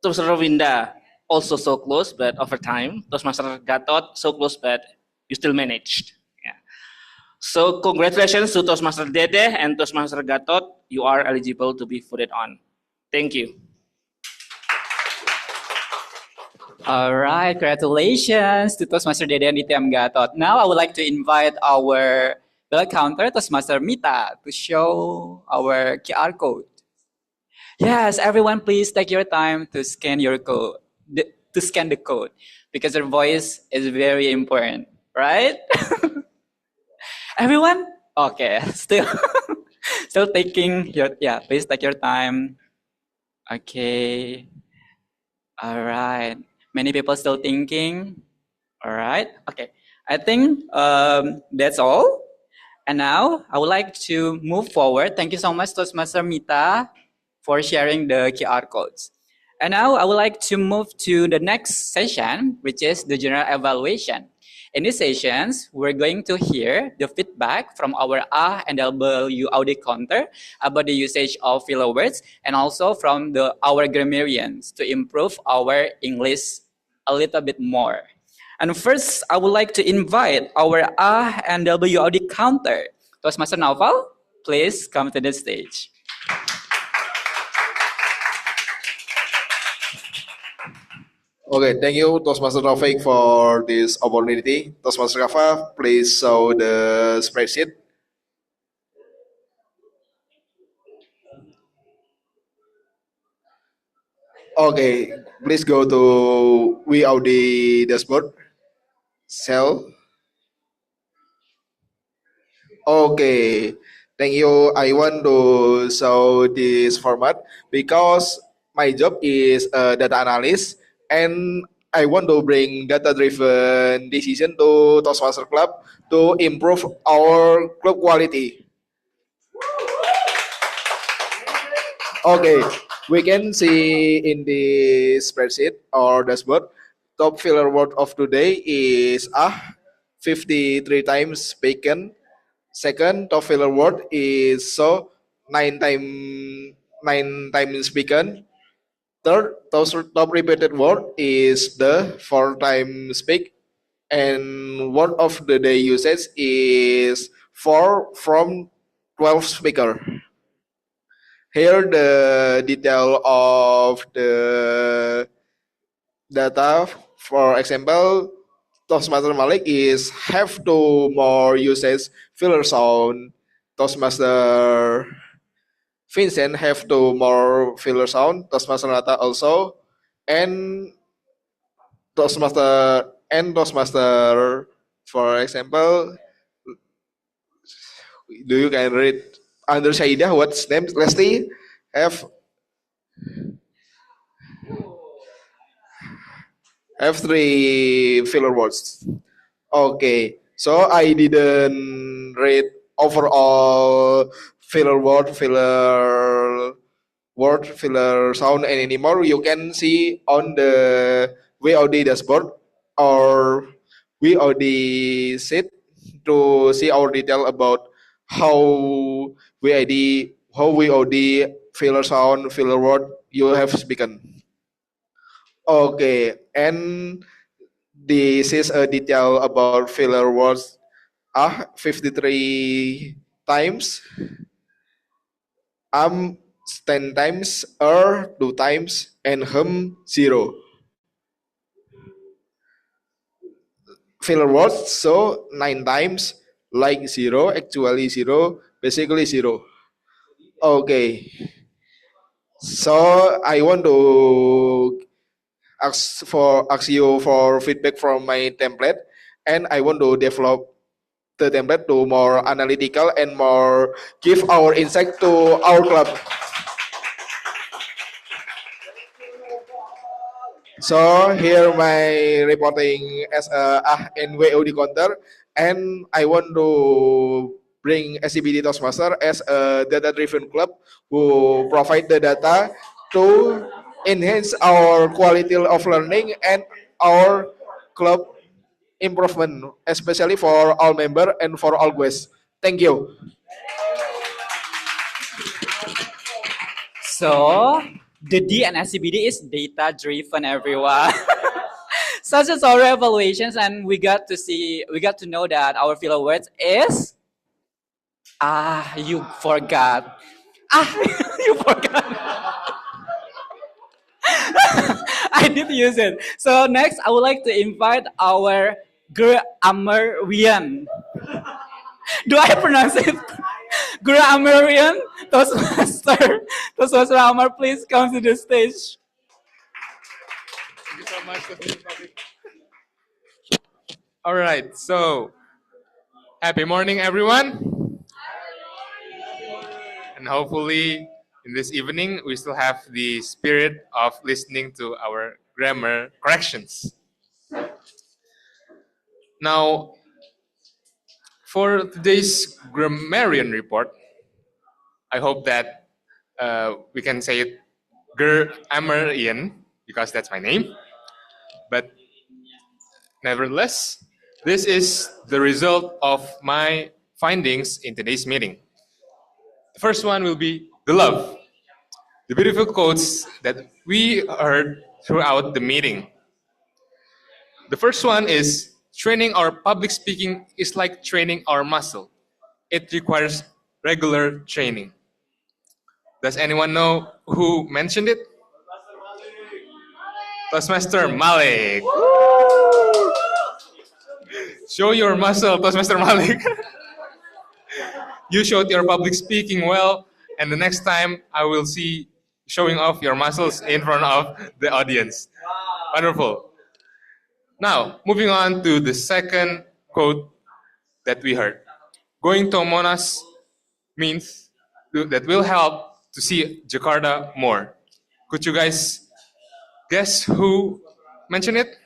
[SPEAKER 7] Toastmaster Winda, also so close, but over time. Toastmaster Gatot, so close, but you still managed. Yeah. So, congratulations to Toastmaster Dede and Toastmaster Gatot. You are eligible to be voted on. Thank you.
[SPEAKER 19] All right, congratulations to Toastmaster Dede and DTM Gatot. Now I would like to invite our bell counter, Toastmaster Mita, to show our QR code. Yes, everyone, please take your time to scan your code, to scan the code, because your voice is very important, right? Everyone? Okay, still taking your, yeah, please take your time. Okay. All right. Many people still thinking. All right. Okay. I think that's all. And now I would like to move forward. Thank you so much, Toastmaster Mita, for sharing the QR codes. And now I would like to move to the next session, which is the general evaluation. In these sessions, we're going to hear the feedback from our A and W audit counter about the usage of filler words, and also from our grammarians to improve our English a little bit more. And first, I would like to invite our A and W audit counter, Toastmaster Naufal. Please come to the stage.
[SPEAKER 1] Okay, thank you, Toastmaster Taufik, for this opportunity. Toastmaster Kafa, please show the spreadsheet. Okay, please go to VOD dashboard. Cell. Okay, thank you. I want to show this format because my job is a data analyst and I want to bring data-driven decision to Toastmaster Club to improve our club quality. Okay, we can see in the spreadsheet or dashboard, top filler word of today is 53 times spoken. Second, top filler word is so 9 times spoken. Third, top repeated word is the 4 times speak. And word of the day usage is 4 from 12 speaker. Here the detail of the data. For example, Toastmaster Malik is have to more uses filler sound. Toastmaster Vincent have to more filler sound. Toastmaster Nata also, and Toastmaster, for example, do you can read under Shaidah what's name Leslie have 3 filler words. Okay, so I didn't read overall filler sound anymore. You can see on the VOD dashboard or VOD sheet to see our detail about how VOD filler sound, filler word you have spoken. Okay, and this is a detail about filler words 53 times, 10 times, 2 times, and 0. Filler words so 9 times, like zero, actually zero, basically zero. Okay, so I want to ask you for feedback from my template, and I want to develop the template to more analytical and more give our insight to our club. So here my reporting as NWO di counter, and I want to bring SCBD Toastmaster as a data-driven club who provide the data to enhance our quality of learning and our club improvement, especially for all member and for all guests. Thank you.
[SPEAKER 19] So the D and SCBD is data driven, everyone. Such as our evaluations, and we got to know that our filler words is you forgot. You forgot. I did use it. So next, I would like to invite our Amarian. Do I pronounce it? Amarian Toastmaster. Toastmaster Amar, please come to the stage.
[SPEAKER 6] Thank you so much. All right, so happy morning, everyone. And hopefully, in this evening, we still have the spirit of listening to our grammar corrections. Now, for today's grammarian report, I hope that we can say it Grammarian because that's my name. But nevertheless, this is the result of my findings in today's meeting. The first one will be the love, the beautiful quotes that we heard throughout the meeting. The first one is training our public speaking is like training our muscle. It requires regular training. Does anyone know who mentioned it? Toastmaster Malik. Show your muscle, Toastmaster Malik. You showed your public speaking well, and the next time I will see showing off your muscles in front of the audience. Wonderful. Now, moving on to the second quote that we heard. Going to Monas means that will help to see Jakarta more. Could you guys guess who mentioned it?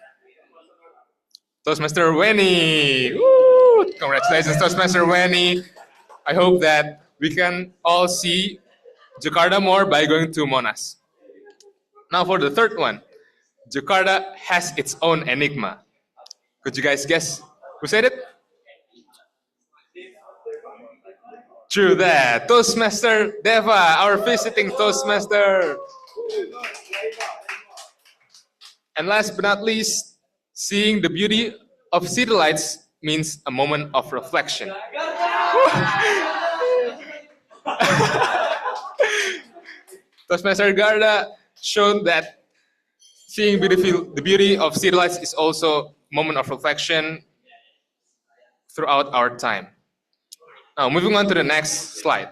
[SPEAKER 6] Toastmaster Weni. Woo! Congratulations, Toastmaster Weni. I hope that we can all see Jakarta more by going to Monas. Now for the third one. Jakarta has its own enigma. Could you guys guess who said it? True that. Toastmaster Deva, our visiting Toastmaster. And last but not least, seeing the beauty of city lights means a moment of reflection. Toastmaster Garda showed that seeing the beauty of city lights is also a moment of reflection throughout our time. Now, moving on to the next slide.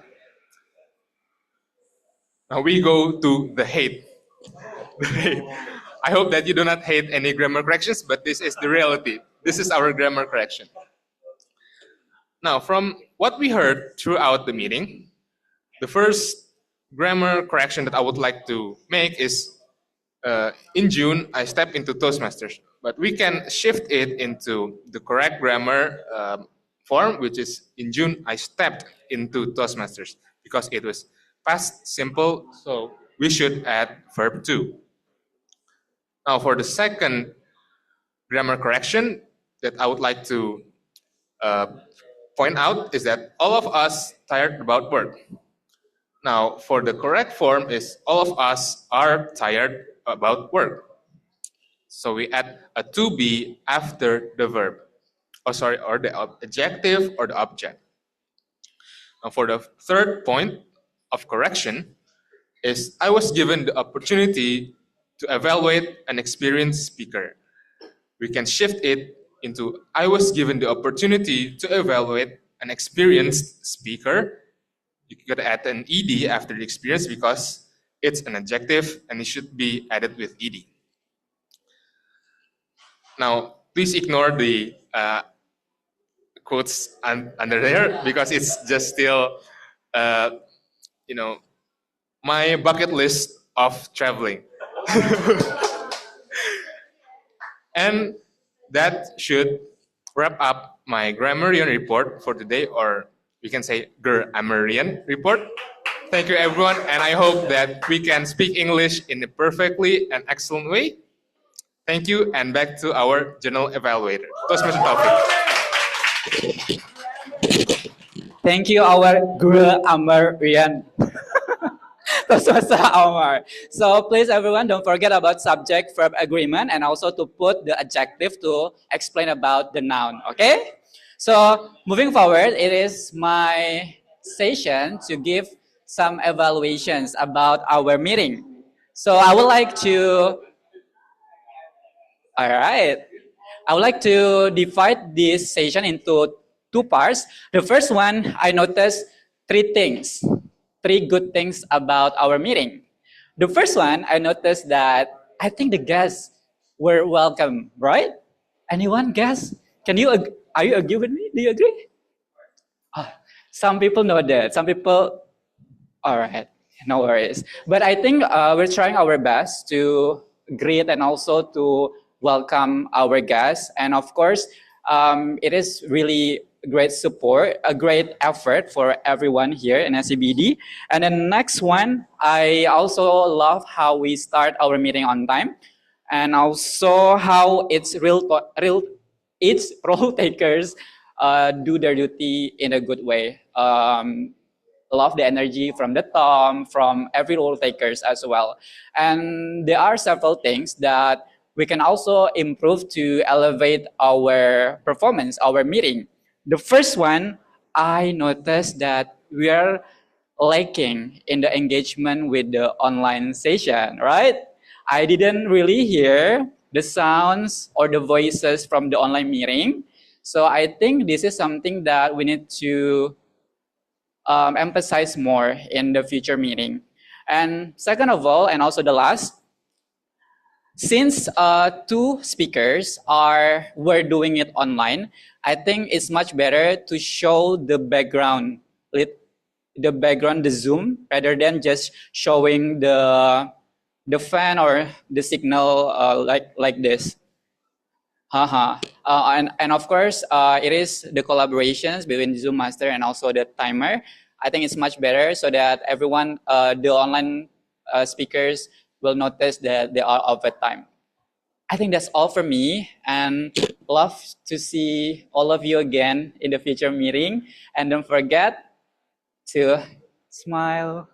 [SPEAKER 6] Now we go to the hate. The hate. I hope that you do not hate any grammar corrections, but this is the reality. This is our grammar correction. Now, from what we heard throughout the meeting, the first grammar correction that I would like to make is in June, I stepped into Toastmasters, but we can shift it into the correct grammar form, which is in June, I stepped into Toastmasters because it was past simple, so we should add verb to. Now, for the second grammar correction that I would like to point out is that all of us tired about work. Now, for the correct form is all of us are tired about work. So we add a to be after the verb. Or the adjective or the object. Now, for the third point of correction is I was given the opportunity to evaluate an experienced speaker. We can shift it into I was given the opportunity to evaluate an experienced speaker, you could add an ed after the experience because it's an adjective and it should be added with ed. Now, please ignore the quotes under there because it's just still, my bucket list of traveling. And that should wrap up my grammarian report for today, or we can say grammarian report. Thank you, everyone, and I hope that we can speak English in a perfectly and excellent way. Thank you, and back to our general evaluator, Toastmaster Taufik.
[SPEAKER 19] Thank you, our grammarian. Toastmaster Omar. So please, everyone, don't forget about subject verb agreement and also to put the adjective to explain about the noun. Okay. So moving forward, it is my session to give some evaluations about our meeting. So I would like to. All right. I would like to divide this session into two parts. The first one, I noticed three good things about our meeting. The first one, I noticed that I think the guests were welcome, right? Anyone guess? Are you agree with me? Do you agree? Some people know that. Some people, all right, no worries. But I think we're trying our best to greet and also to welcome our guests. And of course, it is really great support, a great effort for everyone here in SCBD. And then next one, I also love how we start our meeting on time, and also how its role takers do their duty in a good way. Love the energy from the Tom, from every role takers as well. And there are several things that we can also improve to elevate our performance, our meeting. The first one, I noticed that we are lacking in the engagement with the online session, right? I didn't really hear the sounds or the voices from the online meeting. So I think this is something that we need to emphasize more in the future meeting. And second of all, and also the last, since two speakers were doing it online, I think it's much better to show the background, the Zoom, rather than just showing the fan or the signal like this. And of course, it is the collaborations between Zoom Master and also the timer. I think it's much better so that everyone, the online speakers, will notice that they are over time. I think that's all for me, and love to see all of you again in the future meeting. And don't forget to smile.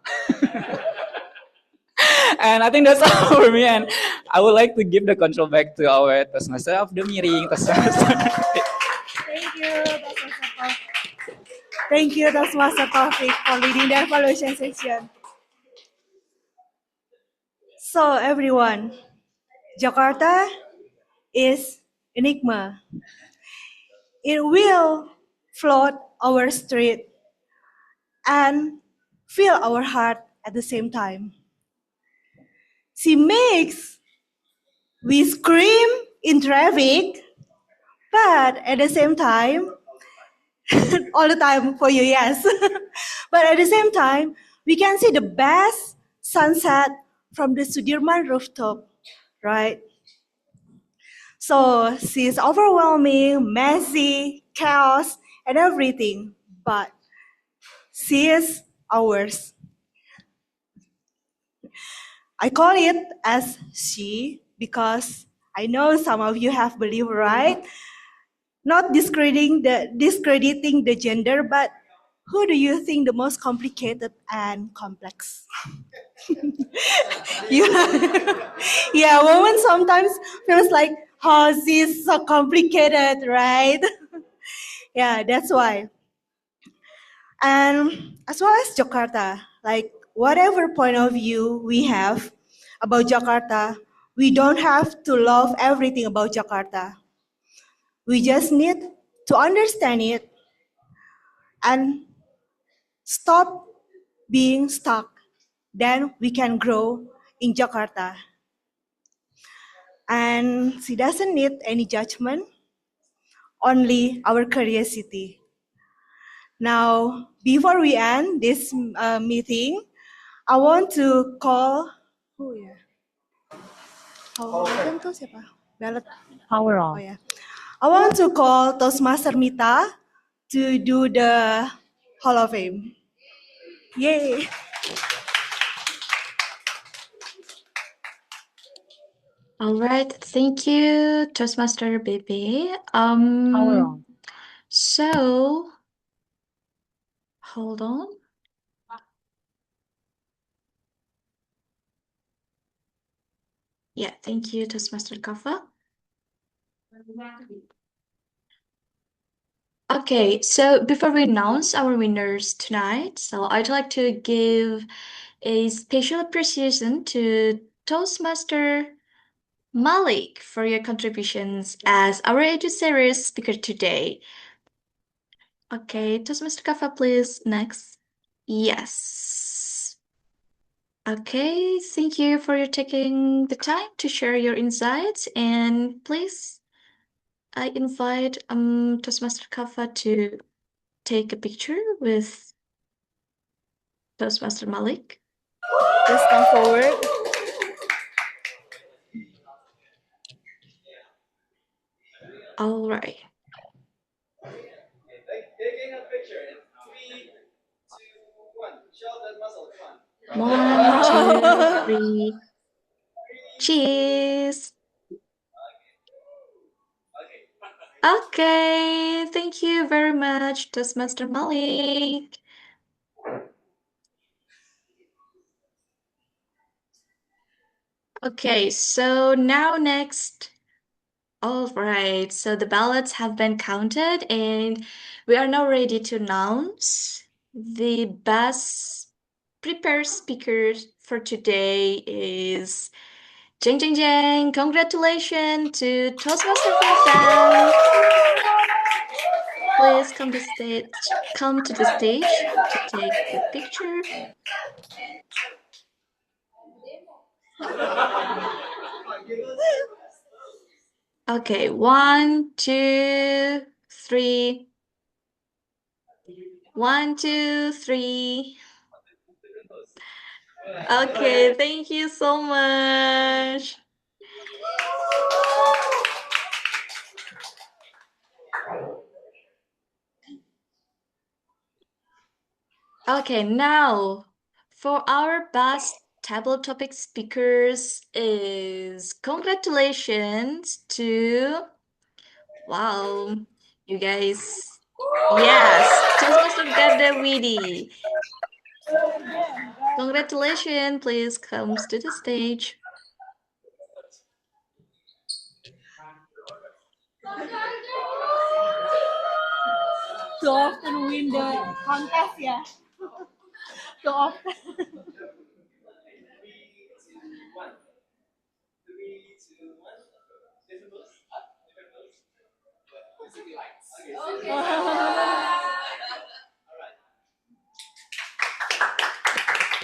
[SPEAKER 19] And I think that's all for me. And I would like to give the control back to our Toastmaster of the meeting.
[SPEAKER 4] Thank you, Toastmaster Taufik. Thank you, Toastmaster Taufik, for leading the evaluation session. So everyone, Jakarta is enigma. It will float our street and fill our heart at the same time. She makes we scream in traffic, but at the same time, all the time for you, yes. But at the same time, we can see the best sunset from the Sudirman rooftop, right? So she's overwhelming, messy, chaos, and everything, but she is ours. I call it as she because I know some of you have believed, right? Not discrediting the gender, but who do you think the most complicated and complex? Yeah, women sometimes feels like, oh, she's so complicated, right? Yeah, that's why. And as well as Jakarta, like whatever point of view we have about Jakarta, we don't have to love everything about Jakarta. We just need to understand it, and stop being stuck. Then we can grow in Jakarta. And she doesn't need any judgment, only our curiosity. Now, before we end this meeting, I want to call, oh ya, Howard tuh siapa? Ballot.
[SPEAKER 15] Power
[SPEAKER 4] Oh
[SPEAKER 15] off.
[SPEAKER 4] ya. I want to call Toastmaster Mita to do the Hall of Fame. Yay!
[SPEAKER 17] All right, thank you, Toastmaster Baby.
[SPEAKER 15] Power on.
[SPEAKER 17] So hold on. Yeah, thank you, Toastmaster Kafa. Okay, so before we announce our winners tonight, so I'd like to give a special appreciation to Toastmaster Malik for your contributions as our Edu Series speaker today. Okay, Toastmaster Kafa, please, next. Yes. Okay, thank you for your taking the time to share your insights, and please, I invite Toastmaster Kafa to take a picture with Toastmaster Malik.
[SPEAKER 4] Please come forward.
[SPEAKER 17] All right.
[SPEAKER 8] Taking a picture in 3, 2, 1. Show that muscle. Come on.
[SPEAKER 17] 1, 2, 3. Cheese. Okay, thank you very much, Toastmaster Malik. Okay, so now next. All right, so the ballots have been counted, and we are now ready to announce the best prepared speaker for today is Jeng Jeng Jeng. Congratulations to Toastmaster Vincent. Please come to stage. Come to the stage to take the picture. Okay, 1, 2, 3. 1, 2, 3. Okay, thank you so much. Okay, now for our best table topic speakers is congratulations to, wow, you guys. Yes, Toastmaster Garda Widi. Congratulations, please comes to the stage.
[SPEAKER 4] To often win the contest, yeah. To often.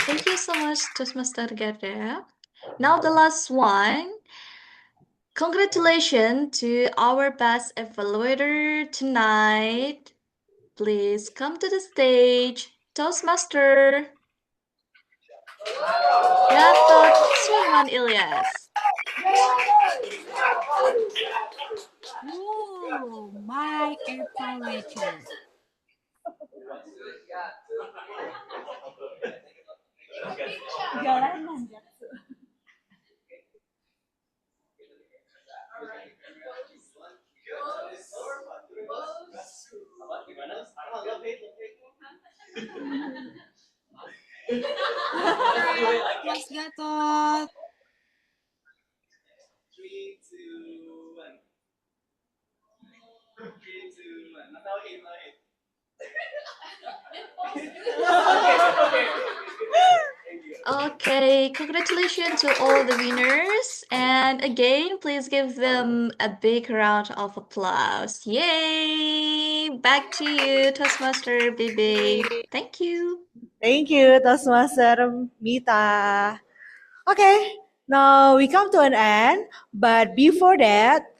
[SPEAKER 17] Thank you so much, Toastmaster Garda. Now the last one. Congratulations to our best evaluator tonight. Please come to the stage, Toastmaster Gatot Sulaiman Ilyas.
[SPEAKER 20] Oh, my evaluator.
[SPEAKER 4] Jalanan.
[SPEAKER 20] Mas Gatot.
[SPEAKER 8] 3, 2, 1. 3, 2, 1. Now in, now in. Okay, okay. Thank you.
[SPEAKER 17] Okay, congratulations to all the winners. And again, please give them a big round of applause. Yay! Back to you, Toastmaster Bibi. Thank you.
[SPEAKER 4] Thank you, Toastmaster Mita. Okay, now we come to an end. But before that,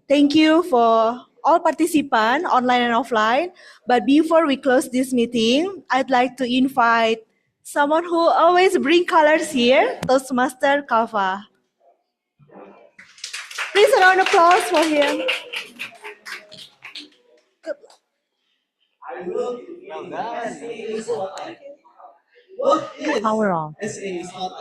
[SPEAKER 4] thank you for all participants, online and offline. But before we close this meeting, I'd like to invite someone who always bring colors here, Toastmaster Kava. Please a round of applause for him.
[SPEAKER 8] Power on. SA is hot.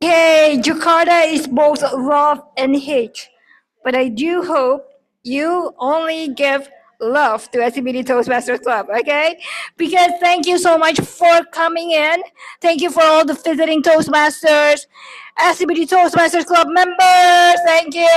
[SPEAKER 2] Hey, Jakarta is both love and hate, but I do hope you only give love to SCBD Toastmasters Club, okay? Because thank you so much for coming in. Thank you for all the visiting Toastmasters, SCBD Toastmasters Club members. Thank you.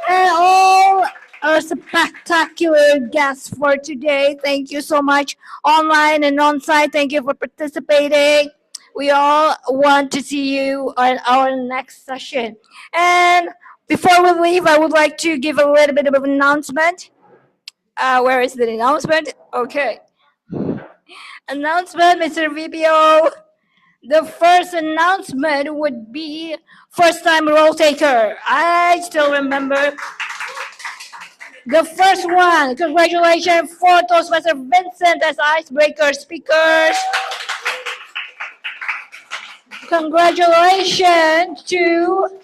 [SPEAKER 2] And all our spectacular guests for today. Thank you so much, online and on site. Thank you for participating. We all want to see you on our next session. And before we leave, I would like to give a little bit of an announcement. Where is the announcement? Okay. Announcement, Mr. VPO. The first announcement would be first time role taker. I still remember the first one. Congratulations for Toastmaster Vincent as icebreaker speakers. Congratulations to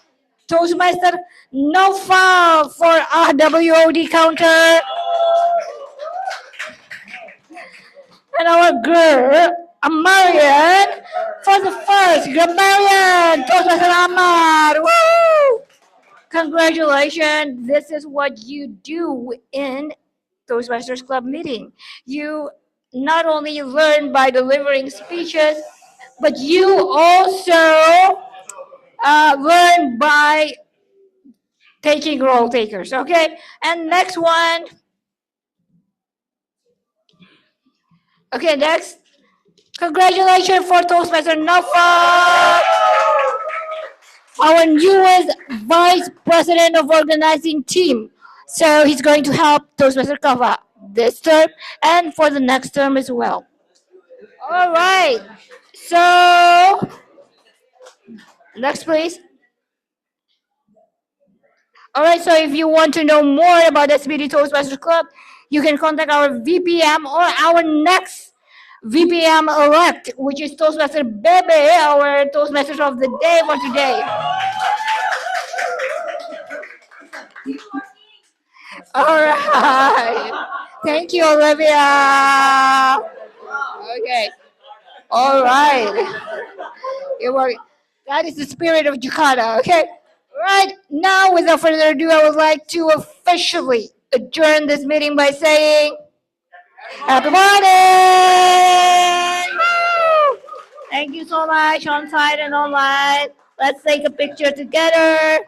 [SPEAKER 2] Toastmaster Nova for RWOD counter. And our girl, Amarian, for the first grammarian, Toastmaster Amar. Woo! Congratulations. This is what you do in Toastmasters Club meeting. You not only learn by delivering speeches, but you also learn by taking role takers. Okay, and next one. Okay, next. Congratulations for Toastmaster Nafa, our newest vice president of organizing team. So he's going to help Toastmaster Kafa this term and for the next term as well. All right. So next, please. All right. So if you want to know more about SBD Toastmasters Club, you can contact our VPM or our next VPM elect, which is Toastmaster Bebe, our Toastmasters of the day for today. All right. Thank you, Olivia. Okay. All right. You were, that is the spirit of Jakarta. Okay. Right now, without further ado, I would like to officially adjourn this meeting by saying, Happy morning! Woo! Thank you so much, on site and online. Let's take a picture together.